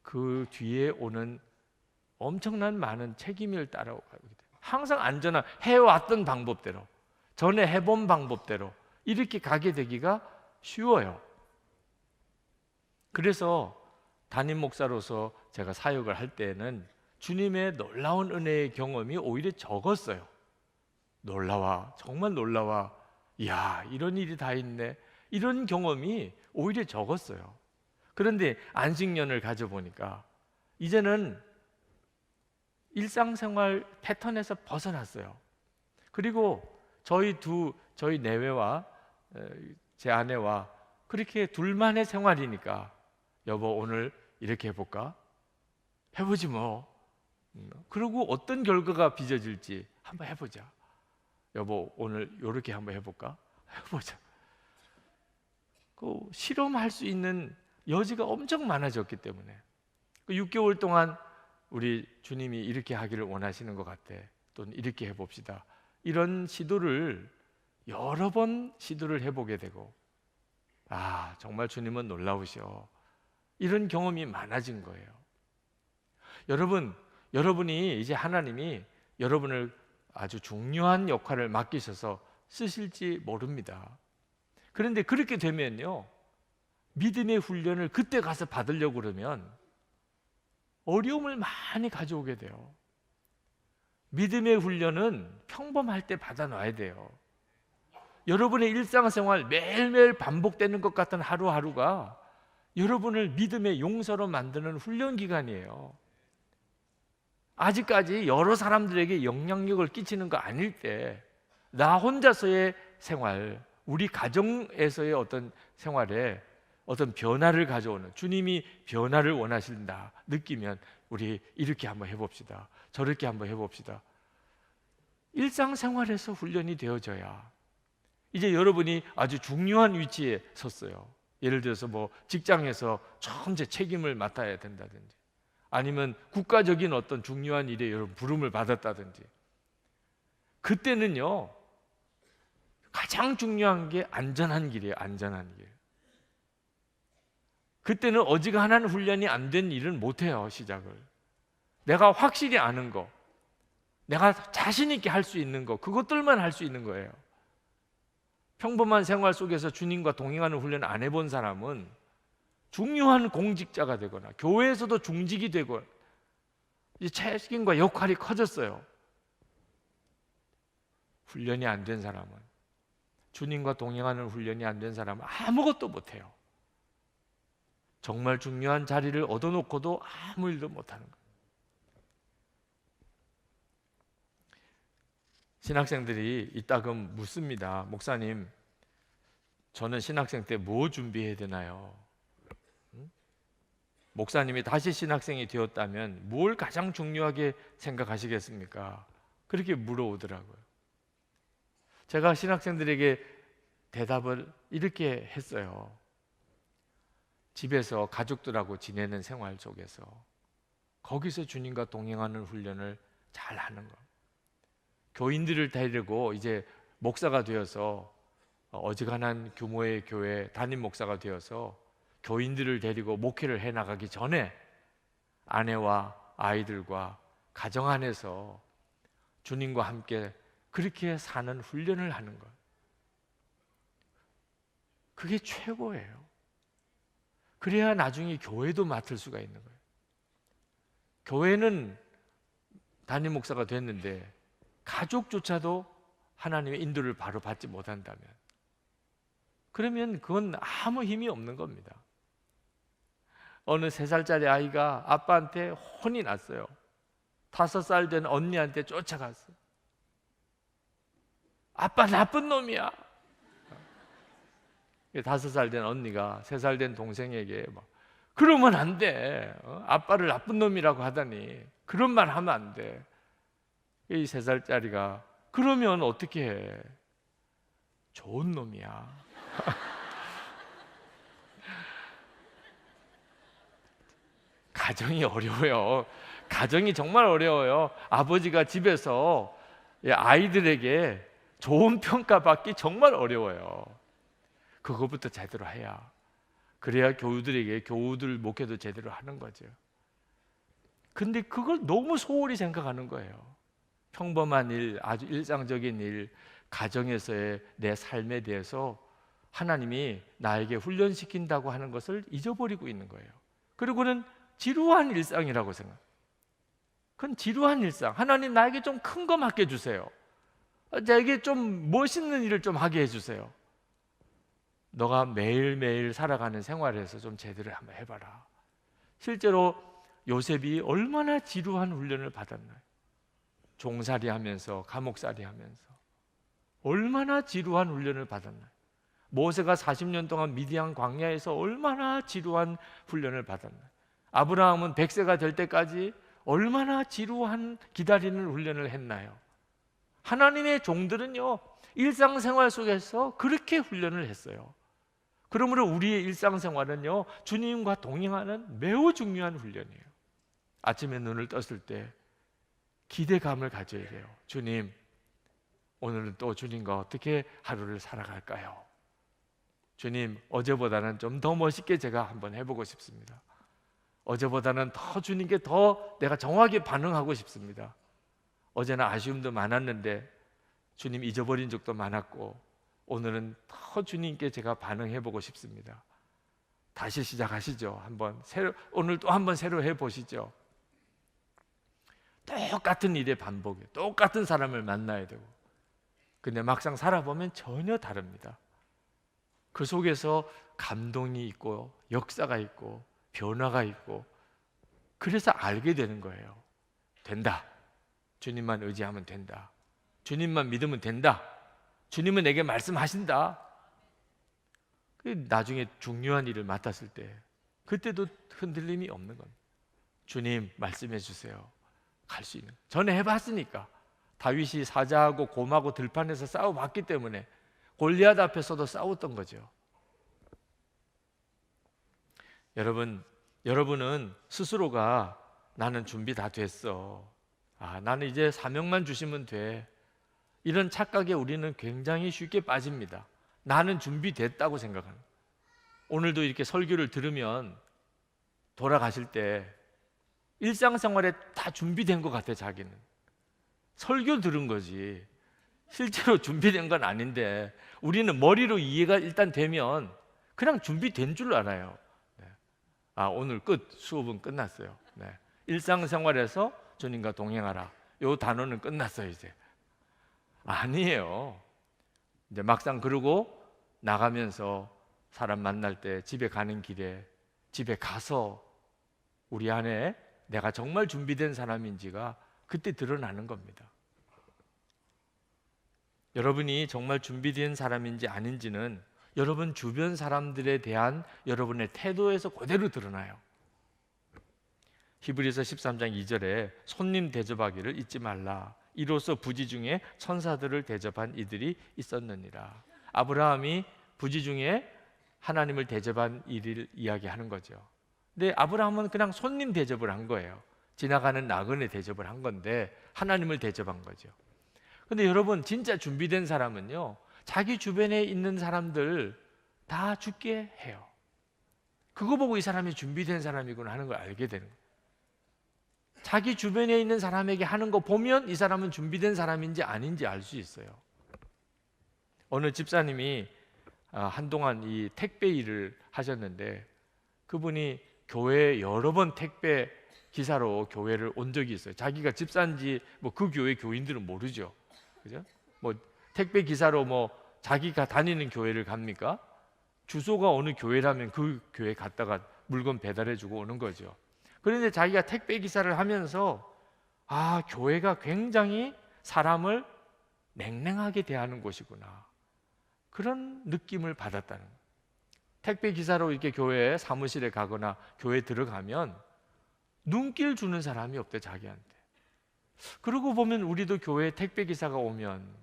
그 뒤에 오는 엄청난 많은 책임을 따라가게 돼요. 항상 안전한 해왔던 방법대로, 전에 해본 방법대로 이렇게 가게 되기가 쉬워요. 그래서 담임 목사로서 제가 사역을 할 때는 주님의 놀라운 은혜의 경험이 오히려 적었어요. 놀라워, 정말 놀라워. 이야, 이런 일이 다 있네. 이런 경험이 오히려 적었어요. 그런데 안식년을 가져보니까 이제는 일상생활 패턴에서 벗어났어요. 그리고 저희 내외와 제 아내와 그렇게 둘만의 생활이니까 여보 오늘 이렇게 해볼까? 해보지 뭐. 그리고 어떤 결과가 빚어질지 한번 해보자. 여보 오늘 이렇게 한번 해볼까? 해보자. 그 실험할 수 있는 여지가 엄청 많아졌기 때문에 6개월 동안 우리 주님이 이렇게 하기를 원하시는 것 같아. 또는 이렇게 해봅시다. 이런 시도를 여러 번 시도를 해보게 되고 아 정말 주님은 놀라우셔. 이런 경험이 많아진 거예요. 여러분이 이제 하나님이 여러분을 아주 중요한 역할을 맡기셔서 쓰실지 모릅니다. 그런데 그렇게 되면요 믿음의 훈련을 그때 가서 받으려고 그러면 어려움을 많이 가져오게 돼요. 믿음의 훈련은 평범할 때 받아놔야 돼요. 여러분의 일상생활 매일매일 반복되는 것 같은 하루하루가 여러분을 믿음의 용서로 만드는 훈련 기간이에요. 아직까지 여러 사람들에게 영향력을 끼치는 거 아닐 때 나 혼자서의 생활, 우리 가정에서의 어떤 생활에 어떤 변화를 가져오는 주님이 변화를 원하신다 느끼면 우리 이렇게 한번 해봅시다. 저렇게 한번 해봅시다. 일상생활에서 훈련이 되어져야 이제 여러분이 아주 중요한 위치에 섰어요. 예를 들어서 뭐 직장에서 전체 책임을 맡아야 된다든지 아니면 국가적인 어떤 중요한 일에 여러분 부름을 받았다든지 그때는요 가장 중요한 게 안전한 길이에요. 안전한 길. 그때는 어지간한 훈련이 안 된 일은 못해요. 시작을 내가 확실히 아는 거, 내가 자신 있게 할 수 있는 거, 그것들만 할 수 있는 거예요. 평범한 생활 속에서 주님과 동행하는 훈련 안 해본 사람은 중요한 공직자가 되거나 교회에서도 중직이 되고 이제 책임과 역할이 커졌어요. 훈련이 안 된 사람은, 주님과 동행하는 훈련이 안 된 사람은 아무것도 못해요. 정말 중요한 자리를 얻어놓고도 아무 일도 못하는 거예요. 신학생들이 이따금 묻습니다. 목사님, 저는 신학생 때 뭐 준비해야 되나요? 목사님이 다시 신학생이 되었다면 뭘 가장 중요하게 생각하시겠습니까? 그렇게 물어오더라고요. 제가 신학생들에게 대답을 이렇게 했어요. 집에서 가족들하고 지내는 생활 속에서 거기서 주님과 동행하는 훈련을 잘 하는 거. 교인들을 데리고 이제 목사가 되어서 어지간한 규모의 교회 담임 목사가 되어서 교인들을 데리고 목회를 해나가기 전에 아내와 아이들과 가정 안에서 주님과 함께 그렇게 사는 훈련을 하는 것. 그게 최고예요. 그래야 나중에 교회도 맡을 수가 있는 거예요. 교회는 담임 목사가 됐는데 가족조차도 하나님의 인도를 바로 받지 못한다면 그러면 그건 아무 힘이 없는 겁니다. 어느 3살짜리 아이가 아빠한테 혼이 났어요. 5살 된 언니한테 쫓아갔어요. 아빠 나쁜 놈이야. 5살 된 언니가 3살 된 동생에게 막 그러면 안 돼. 아빠를 나쁜 놈이라고 하다니 그런 말 하면 안 돼. 이 3살짜리가 그러면 어떻게 해? 좋은 놈이야. 가정이 어려워요. 가정이 정말 어려워요. 아버지가 집에서 아이들에게 좋은 평가 받기 정말 어려워요. 그거부터 제대로 해야, 그래야 교우들에게 교우들 목회도 제대로 하는 거죠. 근데 그걸 너무 소홀히 생각하는 거예요. 평범한 일, 아주 일상적인 일, 가정에서의 내 삶에 대해서 하나님이 나에게 훈련시킨다고 하는 것을 잊어버리고 있는 거예요. 그리고는 지루한 일상이라고 생각해요. 그건 지루한 일상. 하나님 나에게 좀 큰 거 맡겨주세요. 나에게 좀 멋있는 일을 좀 하게 해주세요. 너가 매일매일 살아가는 생활에서 좀 제대로 한번 해봐라. 실제로 요셉이 얼마나 지루한 훈련을 받았나요? 종살이 하면서, 감옥살이 하면서 얼마나 지루한 훈련을 받았나요? 모세가 40년 동안 미디안 광야에서 얼마나 지루한 훈련을 받았나요? 아브라함은 100세가 될 때까지 얼마나 지루한 기다리는 훈련을 했나요? 하나님의 종들은요, 일상생활 속에서 그렇게 훈련을 했어요. 그러므로 우리의 일상생활은요, 주님과 동행하는 매우 중요한 훈련이에요. 아침에 눈을 떴을 때 기대감을 가져야 돼요. 주님, 오늘은 또 주님과 어떻게 하루를 살아갈까요? 주님, 어제보다는 좀 더 멋있게 제가 한번 해보고 싶습니다. 어제보다는 더 주님께 더 내가 정확히 반응하고 싶습니다. 어제는 아쉬움도 많았는데 주님 잊어버린 적도 많았고, 오늘은 더 주님께 제가 반응해보고 싶습니다. 다시 시작하시죠. 오늘 또 한번 새로 해보시죠. 똑같은 일의 반복이에요. 똑같은 사람을 만나야 되고, 근데 막상 살아보면 전혀 다릅니다. 그 속에서 감동이 있고 역사가 있고 변화가 있고, 그래서 알게 되는 거예요. 된다. 주님만 의지하면 된다. 주님만 믿으면 된다. 주님은 내게 말씀하신다. 나중에 중요한 일을 맡았을 때 그때도 흔들림이 없는 겁니다. 주님 말씀해 주세요. 갈 수 있는. 전에 해봤으니까. 다윗이 사자하고 곰하고 들판에서 싸워봤기 때문에 골리앗 앞에서도 싸웠던 거죠. 여러분은 스스로가 나는 준비 다 됐어. 나는 이제 사명만 주시면 돼. 이런 착각에 우리는 굉장히 쉽게 빠집니다. 나는 준비됐다고 생각합니다. 오늘도 이렇게 설교를 들으면 돌아가실 때 일상생활에 다 준비된 것 같아. 자기는 설교 들은 거지 실제로 준비된 건 아닌데, 우리는 머리로 이해가 일단 되면 그냥 준비된 줄 알아요. 오늘 수업은 끝났어요. 일상생활에서 주님과 동행하라, 요 단어는 끝났어요. 이제 아니에요. 이제 막상 그러고 나가면서 사람 만날 때, 집에 가는 길에, 집에 가서 우리 안에 내가 정말 준비된 사람인지가 그때 드러나는 겁니다. 여러분이 정말 준비된 사람인지 아닌지는 여러분 주변 사람들에 대한 여러분의 태도에서 그대로 드러나요. 히브리서 13장 2절에 손님 대접하기를 잊지 말라. 이로써 부지 중에 천사들을 대접한 이들이 있었느니라. 아브라함이 부지 중에 하나님을 대접한 일을 이야기하는 거죠. 근데 아브라함은 그냥 손님 대접을 한 거예요. 지나가는 나그네 대접을 한 건데 하나님을 대접한 거죠. 근데 여러분, 진짜 준비된 사람은요, 자기 주변에 있는 사람들 다 죽게 해요. 그거 보고 이 사람이 준비된 사람이구나 하는 걸 알게 되는 거예요. 자기 주변에 있는 사람에게 하는 거 보면 이 사람은 준비된 사람인지 아닌지 알 수 있어요. 어느 집사님이 한동안 이 택배 일을 하셨는데, 그분이 교회에 여러 번 택배 기사로 교회를 온 적이 있어요. 자기가 집사인지 그 교회 교인들은 모르죠. 그죠? 택배 기사로 자기가 다니는 교회를 갑니까? 주소가 어느 교회라면 그 교회 갔다가 물건 배달해주고 오는 거죠. 그런데 자기가 택배 기사를 하면서 교회가 굉장히 사람을 냉랭하게 대하는 곳이구나, 그런 느낌을 받았다는 거예요. 택배 기사로 이렇게 교회 사무실에 가거나 교회 들어가면 눈길 주는 사람이 없대, 자기한테. 그러고 보면 우리도 교회에 택배 기사가 오면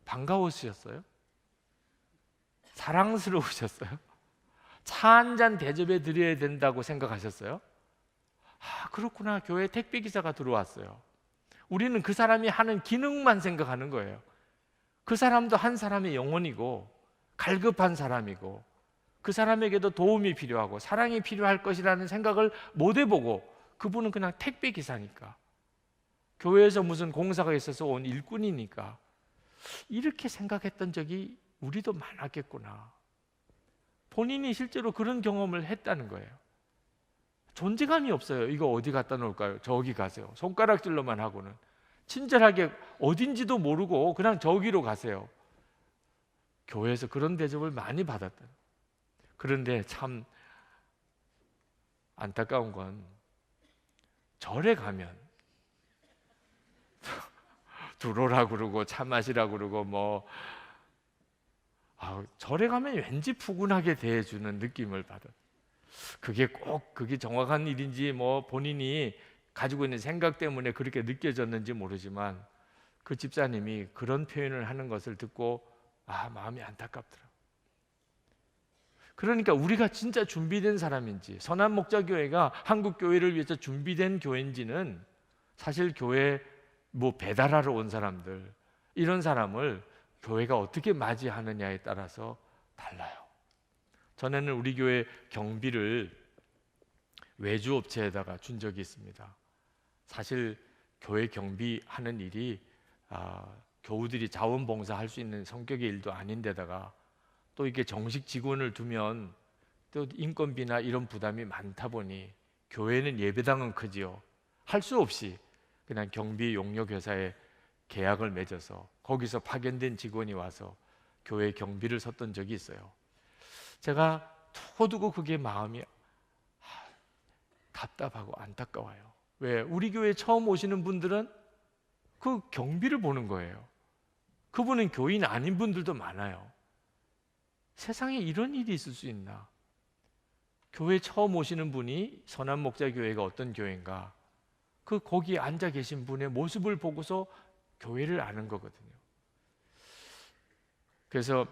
반가우셨어요? 사랑스러우셨어요? 차 한 잔 대접해 드려야 된다고 생각하셨어요? 그렇구나, 교회에 택배 기사가 들어왔어요. 우리는 그 사람이 하는 기능만 생각하는 거예요. 그 사람도 한 사람의 영혼이고 갈급한 사람이고 그 사람에게도 도움이 필요하고 사랑이 필요할 것이라는 생각을 못 해보고 그분은 그냥 택배 기사니까, 교회에서 무슨 공사가 있어서 온 일꾼이니까, 이렇게 생각했던 적이 우리도 많았겠구나. 본인이 실제로 그런 경험을 했다는 거예요. 존재감이 없어요. 이거 어디 갖다 놓을까요? 저기 가세요. 손가락질로만 하고는 친절하게 어딘지도 모르고 그냥 저기로 가세요. 교회에서 그런 대접을 많이 받았다. 그런데 참 안타까운 건 절에 가면 들어오라 그러고 차 마시라 그러고 절에 가면 왠지 푸근하게 대해주는 느낌을 받아. 그게 꼭 그게 정확한 일인지 본인이 가지고 있는 생각 때문에 그렇게 느껴졌는지 모르지만 그 집사님이 그런 표현을 하는 것을 듣고 마음이 안타깝더라고요. 그러니까 우리가 진짜 준비된 사람인지, 선한목자교회가 한국교회를 위해서 준비된 교회인지는 사실 교회 배달하러 온 사람들, 이런 사람을 교회가 어떻게 맞이하느냐에 따라서 달라요. 전에는 우리 교회 경비를 외주업체에다가 준 적이 있습니다. 사실 교회 경비하는 일이 교우들이 자원봉사할 수 있는 성격의 일도 아닌데다가 또 이렇게 정식 직원을 두면 또 인건비나 이런 부담이 많다 보니 교회는 예배당은 크지요. 할 수 없이 그냥 경비 용역 회사에 계약을 맺어서 거기서 파견된 직원이 와서 교회 경비를 섰던 적이 있어요. 제가 두고두고 그게 마음이 답답하고 안타까워요. 왜? 우리 교회에 처음 오시는 분들은 그 경비를 보는 거예요. 그분은 교인 아닌 분들도 많아요. 세상에 이런 일이 있을 수 있나? 교회 처음 오시는 분이 선한목자교회가 어떤 교회인가, 거기에 앉아 계신 분의 모습을 보고서 교회를 아는 거거든요. 그래서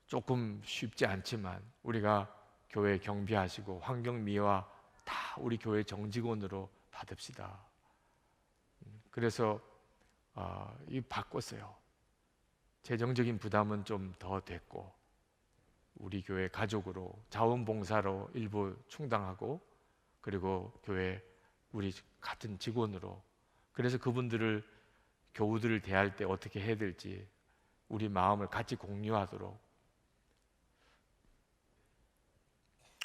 조금 쉽지 않지만 우리가 교회 경비하시고 환경미화 다 우리 교회 정직원으로 받읍시다. 그래서 바꿨어요. 재정적인 부담은 좀 더 됐고 우리 교회 가족으로 자원봉사로 일부 충당하고 그리고 교회 우리 같은 직원으로, 그래서 그분들을 교우들을 대할 때 어떻게 해야 될지 우리 마음을 같이 공유하도록,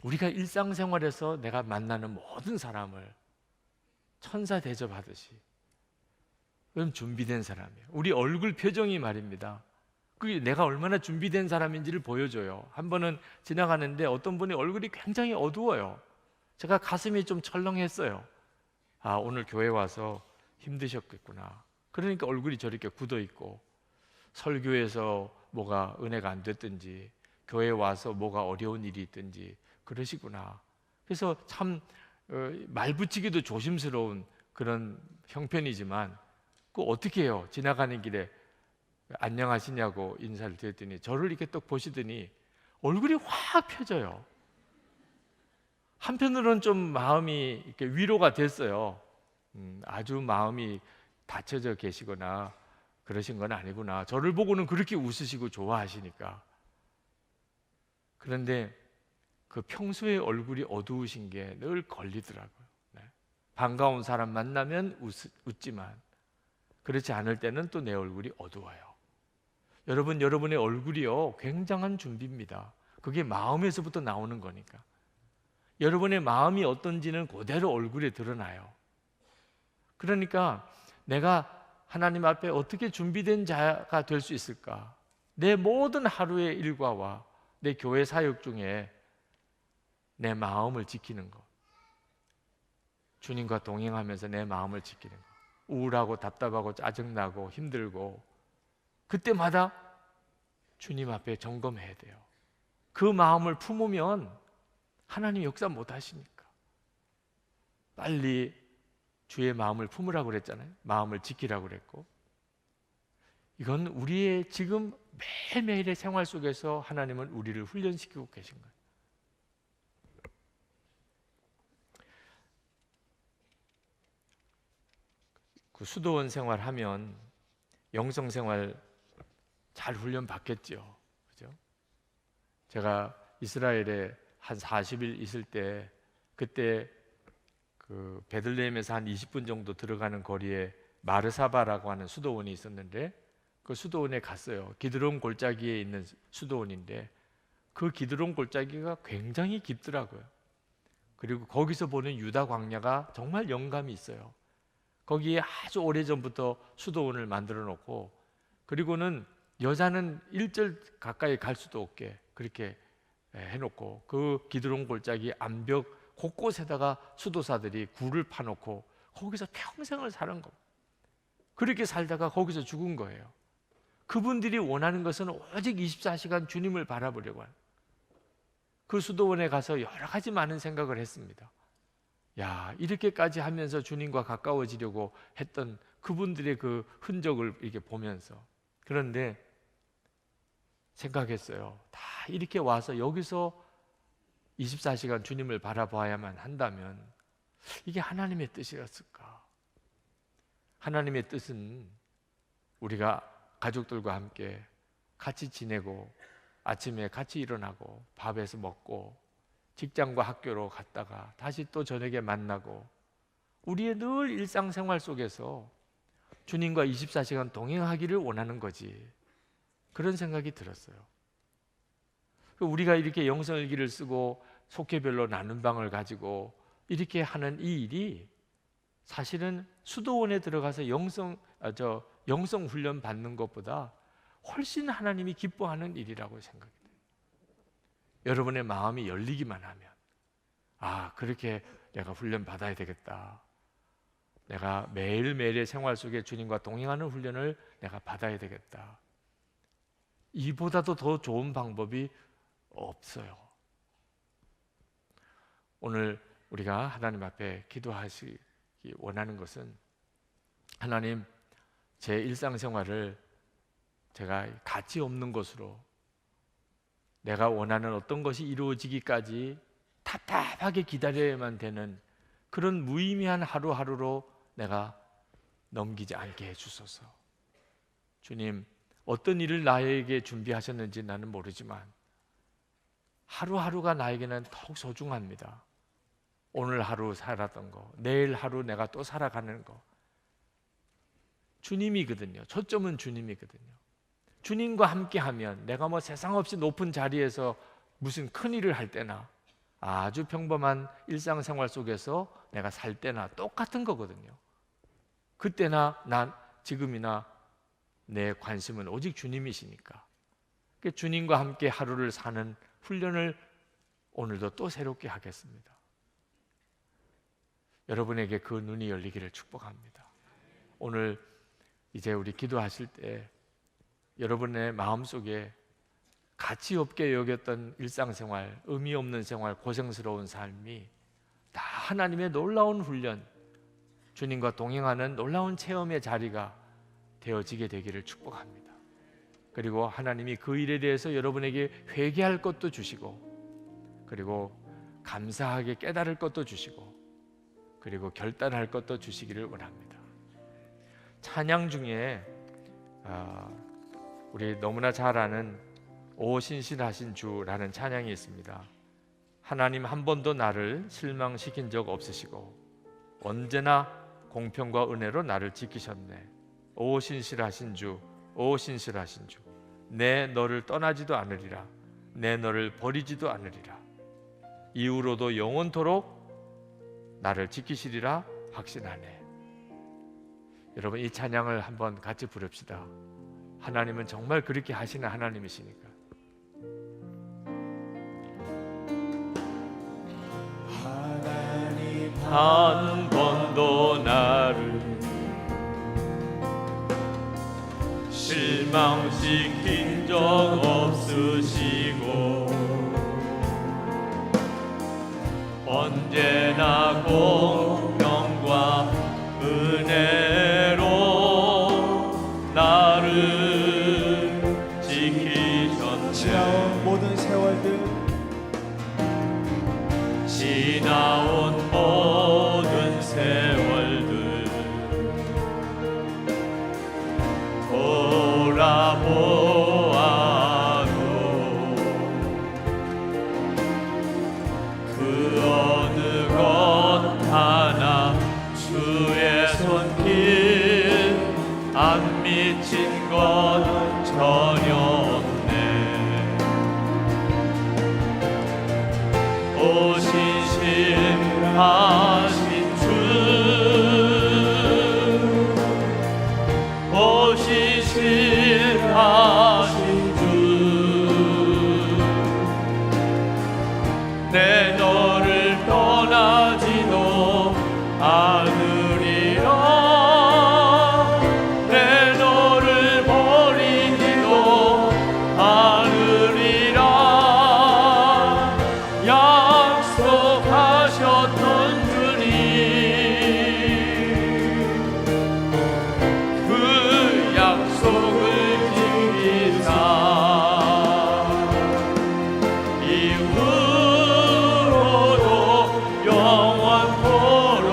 우리가 일상생활에서 내가 만나는 모든 사람을 천사 대접하듯이 그럼 준비된 사람이에요. 우리 얼굴 표정이 말입니다. 그게 내가 얼마나 준비된 사람인지를 보여줘요. 한 번은 지나가는데 어떤 분이 얼굴이 굉장히 어두워요. 제가 가슴이 좀 철렁했어요. 오늘 교회 와서 힘드셨겠구나. 그러니까 얼굴이 저렇게 굳어있고, 설교에서 뭐가 은혜가 안 됐든지 교회에 와서 뭐가 어려운 일이 있든지 그러시구나. 그래서 참 말 붙이기도 조심스러운 그런 형편이지만 어떻게 해요? 지나가는 길에 안녕하시냐고 인사를 드렸더니 저를 이렇게 딱 보시더니 얼굴이 확 펴져요. 한편으로는 좀 마음이 이렇게 위로가 됐어요. 아주 마음이 다쳐져 계시거나 그러신 건 아니구나. 저를 보고는 그렇게 웃으시고 좋아하시니까. 그런데 그 평소에 얼굴이 어두우신 게 늘 걸리더라고요. 반가운 사람 만나면 웃지만 그렇지 않을 때는 또 내 얼굴이 어두워요. 여러분, 여러분의 얼굴이요 굉장한 준비입니다. 그게 마음에서부터 나오는 거니까. 여러분의 마음이 어떤지는 그대로 얼굴에 드러나요. 그러니까 내가 하나님 앞에 어떻게 준비된 자가 될 수 있을까? 내 모든 하루의 일과와 내 교회 사역 중에 내 마음을 지키는 것, 주님과 동행하면서 내 마음을 지키는 것, 우울하고 답답하고 짜증나고 힘들고 그때마다 주님 앞에 점검해야 돼요. 그 마음을 품으면 하나님 역사 못 하시니까. 빨리 주의 마음을 품으라고 그랬잖아요. 마음을 지키라고 그랬고, 이건 우리의 지금 매일매일의 생활 속에서 하나님은 우리를 훈련시키고 계신 거예요. 그 수도원 생활하면 영성 생활 잘 훈련 받겠죠. 그죠? 제가 이스라엘에 한 40일 있을 때, 그때 그 베들레헴에서 한 20분 정도 들어가는 거리에 마르사바라고 하는 수도원이 있었는데, 그 수도원에 갔어요. 기드론 골짜기에 있는 수도원인데, 그 기드론 골짜기가 굉장히 깊더라고요. 그리고 거기서 보는 유다 광야가 정말 영감이 있어요. 거기에 아주 오래전부터 수도원을 만들어 놓고, 그리고는 여자는 일절 가까이 갈 수도 없게 그렇게 해놓고, 그 기드론 골짜기 암벽 곳곳에다가 수도사들이 굴을 파놓고 거기서 평생을 사는 거. 그렇게 살다가 거기서 죽은 거예요. 그분들이 원하는 것은 오직 24시간 주님을 바라보려고 하는. 그 수도원에 가서 여러 가지 많은 생각을 했습니다. 야, 이렇게까지 하면서 주님과 가까워지려고 했던 그분들의 그 흔적을 이렇게 보면서, 그런데 생각했어요. 다 이렇게 와서 여기서 24시간 주님을 바라봐야만 한다면 이게 하나님의 뜻이었을까? 하나님의 뜻은 우리가 가족들과 함께 같이 지내고, 아침에 같이 일어나고 밥에서 먹고, 직장과 학교로 갔다가 다시 또 저녁에 만나고, 우리의 늘 일상생활 속에서 주님과 24시간 동행하기를 원하는 거지. 그런 생각이 들었어요. 우리가 이렇게 영성일기를 쓰고 속회별로 나눈 방을 가지고 이렇게 하는 이 일이 사실은 수도원에 들어가서 영성 훈련 받는 것보다 훨씬 하나님이 기뻐하는 일이라고 생각이 돼요. 여러분의 마음이 열리기만 하면, 아, 그렇게 내가 훈련 받아야 되겠다. 내가 매일매일의 생활 속에 주님과 동행하는 훈련을 내가 받아야 되겠다. 이보다도 더 좋은 방법이 없어요. 오늘 우리가 하나님 앞에 기도하시기 원하는 것은, 하나님, 제 일상생활을 제가 가치 없는 것으로, 내가 원하는 어떤 것이 이루어지기까지 답답하게 기다려야만 되는 그런 무의미한 하루하루로 내가 넘기지 않게 해주소서. 주님, 어떤 일을 나에게 준비하셨는지 나는 모르지만 하루하루가 나에게는 더욱 소중합니다. 오늘 하루 살았던 거, 내일 하루 내가 또 살아가는 거, 주님이거든요. 초점은 주님이거든요. 주님과 함께하면 내가 뭐 세상 없이 높은 자리에서 무슨 큰 일을 할 때나 아주 평범한 일상생활 속에서 내가 살 때나 똑같은 거거든요. 그때나 지금이나 내 관심은 오직 주님이시니까, 주님과 함께 하루를 사는 훈련을 오늘도 또 새롭게 하겠습니다. 여러분에게 그 눈이 열리기를 축복합니다. 오늘 이제 우리 기도하실 때 여러분의 마음속에 가치 없게 여겼던 일상생활, 의미 없는 생활, 고생스러운 삶이 다 하나님의 놀라운 훈련, 주님과 동행하는 놀라운 체험의 자리가 되어지게 되기를 축복합니다. 그리고 하나님이 그 일에 대해서 여러분에게 회개할 것도 주시고, 그리고 감사하게 깨달을 것도 주시고, 그리고 결단할 것도 주시기를 원합니다. 찬양 중에 우리 너무나 잘 아는 오 신실하신 주라는 찬양이 있습니다. 하나님 한 번도 나를 실망시킨 적 없으시고 언제나 공평과 은혜로 나를 지키셨네. 오 신실하신 주, 오 신실하신 주, 내 너를 떠나지도 않으리라, 내 너를 버리지도 않으리라, 이후로도 영원토록 나를 지키시리라 확신하네. 여러분, 이 찬양을 한번 같이 부릅시다. 하나님은 정말 그렇게 하시는 하나님이시니까. 한 번도 나를 실망시킨 적 없으시고 언제나 공평과 은혜로 나를 지키셨네. 지나온 모든 세월들, 지나온 모든 세월들 돌아보아도 그 어느 것 하나 주의 손길 안 미친 건 전혀 없네. 오신실하신 주, 오신실하신 주, 내 너를 떠나지도 않으리라. 내 너를 버리지도 않으리라. 약속하셨던 주님, 그 약속을 지키사 이후로도 영원토록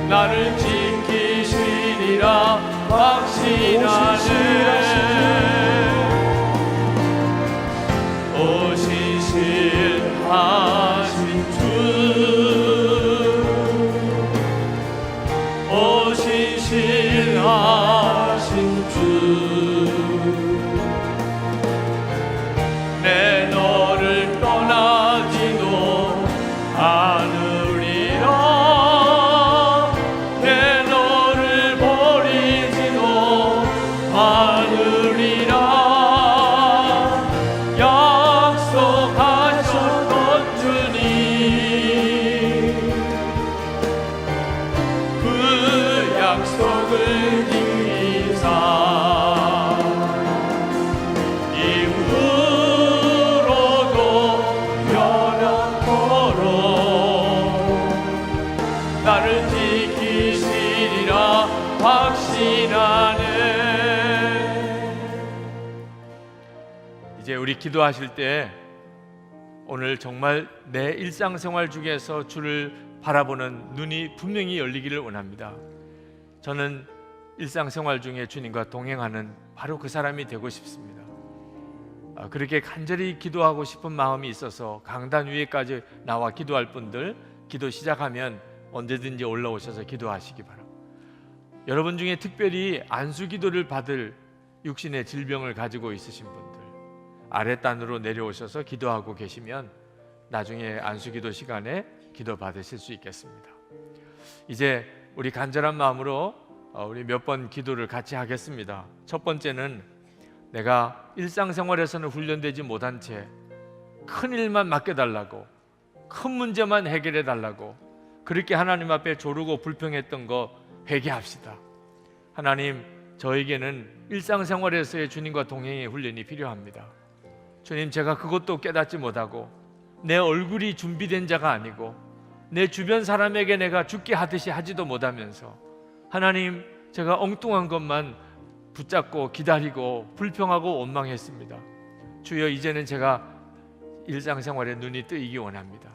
나를 지키시리라 확신하네. 오신실하신 주, 오신실하신 주, 내 너를 떠나지도 않으리라. 내 너를 버리지도 않으리라. 약속하셨던 주님, 그 약속을 지키사 이후로도 영원토록 나를 지키시리라 확신하네. 이제 우리 기도하실 때 오늘 정말 내 일상생활 중에서 주를 바라보는 눈이 분명히 열리기를 원합니다. 저는 일상생활 중에 주님과 동행하는 바로 그 사람이 되고 싶습니다. 그렇게 간절히 기도하고 싶은 마음이 있어서 강단 위에까지 나와 기도할 분들, 기도 시작하면 언제든지 올라오셔서 기도하시기 바랍니다. 여러분 중에 특별히 안수기도를 받을 육신의 질병을 가지고 있으신 분들, 아랫단으로 내려오셔서 기도하고 계시면 나중에 안수기도 시간에 기도 받으실 수 있겠습니다. 이제 우리 간절한 마음으로 우리 몇 번 기도를 같이 하겠습니다. 첫 번째는 내가 일상생활에서는 훈련되지 못한 채 큰 일만 맡겨달라고, 큰 문제만 해결해 달라고 그렇게 하나님 앞에 조르고 불평했던 거 회개합시다. 하나님, 저에게는 일상생활에서의 주님과 동행의 훈련이 필요합니다. 주님, 제가 그것도 깨닫지 못하고 내 얼굴이 준비된 자가 아니고 내 주변 사람에게 내가 죽게 하듯이 하지도 못하면서 하나님, 제가 엉뚱한 것만 붙잡고 기다리고 불평하고 원망했습니다. 주여, 이제는 제가 일상생활에 눈이 뜨이기 원합니다.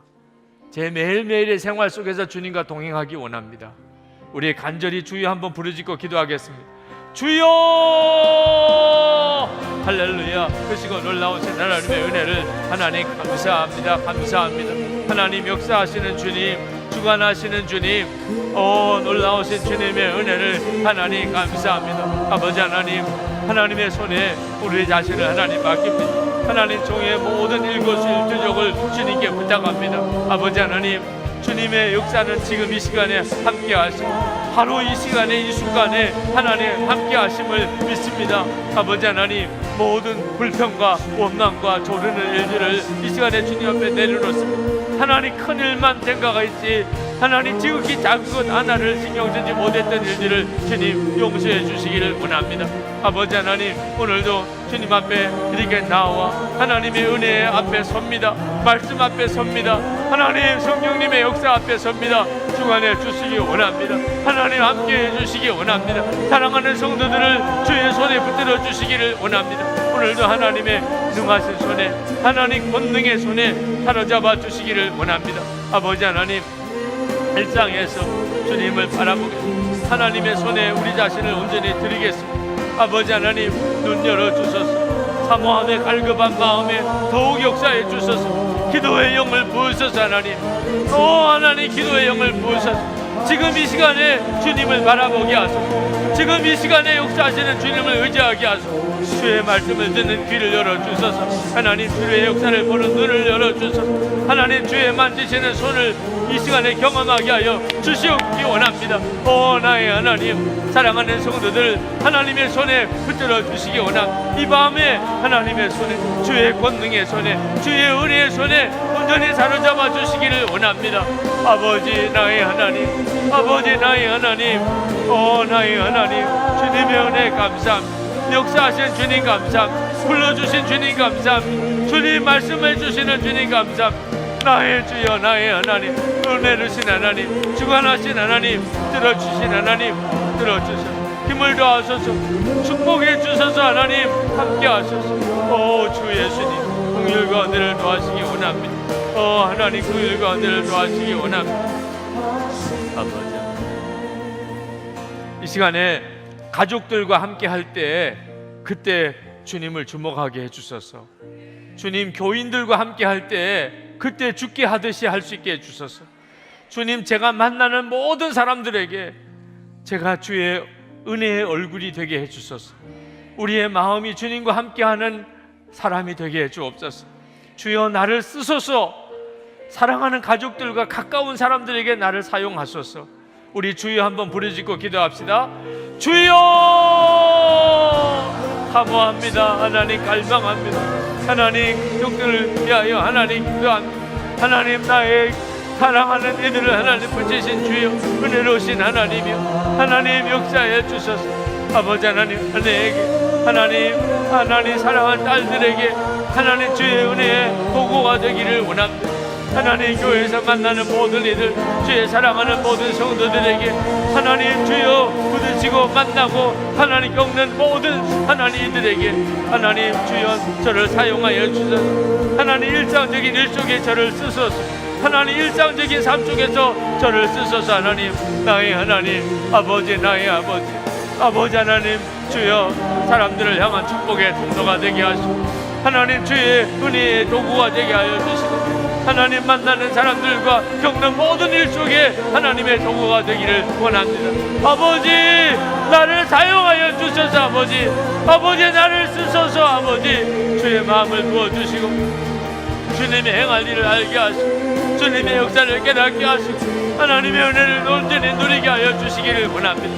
제 매일매일의 생활 속에서 주님과 동행하기 원합니다. 우리 간절히 주여 한번 부르짖고 기도하겠습니다. 주여! 할렐루야. 크시고 놀라우신 하나님의 은혜를 하나님 감사합니다. 감사합니다. 하나님 역사하시는 주님, 주관하시는 주님, 놀라우신 주님의 은혜를 하나님 감사합니다. 아버지 하나님, 하나님의 손에 우리 자신을 하나님 맡깁니다. 하나님, 종의 모든 일거수일투족을 주님께 부탁합니다. 아버지 하나님, 주님의 역사는 지금 이 시간에 함께 하시고 바로 이 시간에 이 순간에 하나님 함께 하심을 믿습니다. 아버지 하나님, 모든 불평과 원망과 조르는 일들을 이 시간에 주님 앞에 내려놓습니다. 하나님 큰 일만 생각했지 하나님 지극히 작은 것 하나를 신경 쓰지 못했던 일들을 주님 용서해 주시기를 원합니다. 아버지 하나님, 오늘도 주님 앞에 이렇게 나와 하나님의 은혜 앞에 섭니다. 말씀 앞에 섭니다. 하나님 성령님의 역사 앞에 섭니다. 주관해 주시기 원합니다. 하나님 함께해 주시기 원합니다. 사랑하는 성도들을 주의 손에 붙들어 주시기를 원합니다. 오늘도 하나님의 능하신 손에, 하나님 권능의 손에 사로잡아 주시기를 원합니다. 아버지 하나님, 일상에서 주님을 바라보겠습니다. 하나님의 손에 우리 자신을 온전히 드리겠습니다. 아버지 하나님, 눈 열어주소서. 사모함에 갈급한 마음에 더욱 역사해 주소서. 기도의 영을 부으소서. 하나님, 하나님 기도의 영을 부으소서. 지금 이 시간에 주님을 바라보게 하소서. 지금 이 시간에 역사하시는 주님을 의지하게 하소서. 주의 말씀을 듣는 귀를 열어주소서. 하나님, 주의 역사를 보는 눈을 열어주소서. 하나님, 주의 만지시는 손을 이 시간에 경험하게 하여 주시옵기 원합니다. 오 나의 하나님, 사랑하는 성도들 하나님의 손에 붙들어 주시기 원합니다. 이 밤에 하나님의 손에, 주의 권능의 손에, 주의 은혜의 손에 온전히 사로잡아 주시기를 원합니다. 아버지 나의 하나님, 아버지 나의 하나님, 오 나의 하나님, 주님의 은혜 감사합니다. 역사하신 주님 감사합니다. 불러주신 주님 감사합니다. 주님 말씀해 주시는 주님 감사합니다. 나의 주여, 나의 하나님, 은혜르신 하나님, 주관하신 하나님, 들어주신 하나님, 들어주셔서 힘을 더하소서. 축복해 주셔서 하나님 함께 하소서. 오 주 예수님, 긍휼과 은혜를 더하시기 원합니다. 오 하나님, 긍휼과 은혜를 더하시기 원합니다. 아버지, 이 시간에 가족들과 함께 할 때 그때 주님을 주목하게 해주소서. 주님, 교인들과 함께 할 때 그때 죽게 하듯이 할 수 있게 해주소서. 주님, 제가 만나는 모든 사람들에게 제가 주의 은혜의 얼굴이 되게 해주소서. 우리의 마음이 주님과 함께하는 사람이 되게 해주옵소서. 주여, 나를 쓰소서. 사랑하는 가족들과 가까운 사람들에게 나를 사용하소서. 우리 주여 한번 부르짖고 기도합시다. 주여, 사모합니다. 하나님, 갈망합니다. 하나님, 형들을 위하여 하나님 기도합니다. 하나님, 나의 사랑하는 이들을 하나님 붙이신 주여, 은혜로우신 하나님이여, 하나님 역사해 주셔서. 아버지 하나님, 은혜에게 하나님 사랑하는 딸들에게 하나님 주의 은혜의 도구가 되기를 원합니다. 하나님, 교회에서 만나는 모든 이들, 주의 사랑하는 모든 성도들에게 하나님 주여 부딪히고 만나고 하나님 겪는 모든 하나님 이들에게 하나님 주여 저를 사용하여 주소서. 하나님, 일상적인 일 속에 저를 쓰소서. 하나님, 일상적인 삶 속에서 저를 쓰소서. 하나님, 나의 하나님, 아버지, 나의 아버지, 아버지 하나님, 주여 사람들을 향한 축복의 통로가 되게 하시고 하나님 주의 은혜의 도구가 되게 하여 주시고 하나님, 만나는 사람들과 겪는 모든 일 속에 하나님의 도구가 되기를 원합니다. 아버지, 나를 사용하여 주셔서. 아버지, 아버지 나를 쓰소서. 아버지, 주의 마음을 부어주시고 주님의 행할 일을 알게 하시고 주님의 역사를 깨닫게 하시고 하나님의 은혜를 온전히 누리게 하여 주시기를 원합니다.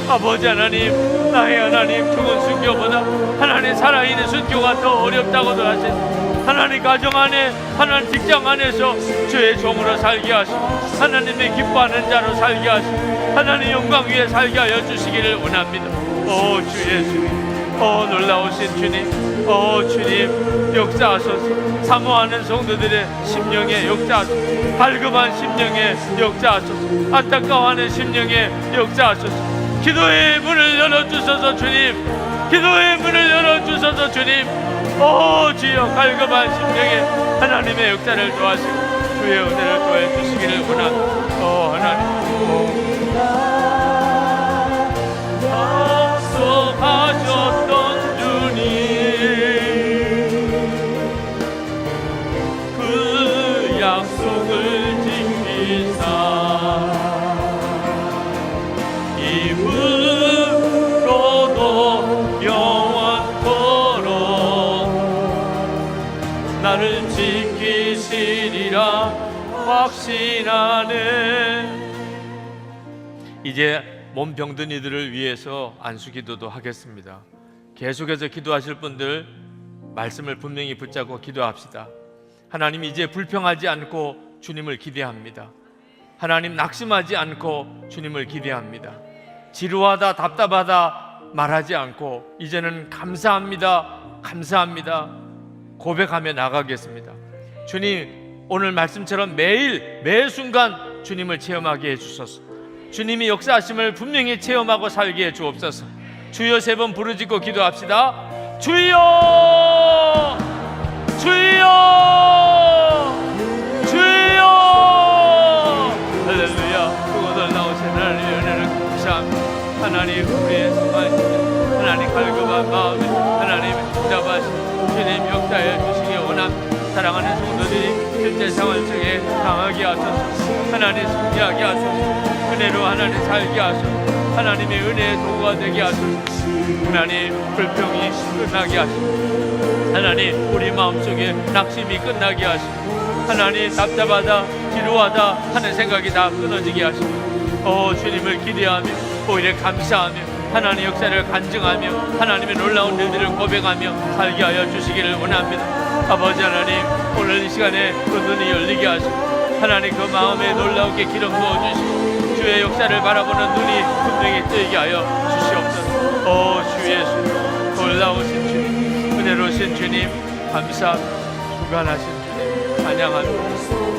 아버지 하나님, 나의 하나님, 죽은 순교보다 하나님 살아있는 순교가 더 어렵다고도 하신 하나님, 가정 안에, 하나님 직장 안에서 주의 종으로 살게 하시고 하나님의 기뻐하는 자로 살게 하시고 하나님 영광 위에 살게 하여 주시기를 원합니다. 오 주 예수님, 오 놀라우신 주님, 오 주님 역사하소서. 사모하는 성도들의 심령에 역사하소서. 발급한 심령에 역사하소서. 안타까워하는 심령에 역사하소서. 기도의 문을 열어주소서. 주님, 기도의 문을 열어주소서. 주님, 오 주여, 갈급한 심령에 하나님의 역사를 도와주시고 주의 은혜를 도해 주시기를 원합니다. 오 하나님, 약속하셨던 주님, 그 약속을 지키사 이후로도 영원토록 나를 지키시리라 확신하네. 이제 몸 병든 이들을 위해서 안수기도도 하겠습니다. 계속해서 기도하실 분들 말씀을 분명히 붙잡고 기도합시다. 하나님, 이제 불평하지 않고 주님을 기대합니다. 하나님 낙심하지 않고 주님을 기대합니다. 지루하다 답답하다 말하지 않고 이제는 감사합니다 감사합니다 고백하며 나가겠습니다. 주님, 오늘 말씀처럼 매일 매 순간 주님을 체험하게 해주소서. 주님이 역사하심을 분명히 체험하고 살게 해주옵소서. 주여 세 번 부르짖고 기도합시다. 주여 주여 주여. 할렐루야. 그곳을 나오신 하나님의 은혜를 감사합니다. 하나님, 우리의 말씀, 하나님 갈급한 마음에 하나님 응답하시고 주님 역사해 주시기 원합니다. 사랑하는 성도들이 실제 상황 속에 강하게 하소서. 하나님 승리하게 하소서. 은혜로 하나님 살게 하소서. 하나님의 은혜의 도구가 되게 하소서. 하나님 불평이 끝나게 하시고, 하나님 우리 마음속에 낙심이 끝나게 하시고, 하나님 답답하다 지루하다 하는 생각이 다 끊어지게 하시고, 주님을 기대하며 오히려 감사하며 하나님의 역사를 간증하며 하나님의 놀라운 일들을 고백하며 살게 하여 주시기를 원합니다. 아버지 하나님, 오늘 이 시간에 그 눈이 열리게 하시고 하나님 그 마음에 놀라우게 기름 부어주시고 주의 역사를 바라보는 눈이 분명히 뜨게 하여 주시옵소서. 주 예수, 놀라우신 주님, 은혜로우신 주님 감사합니다. 주관하신 주님 찬양합니다.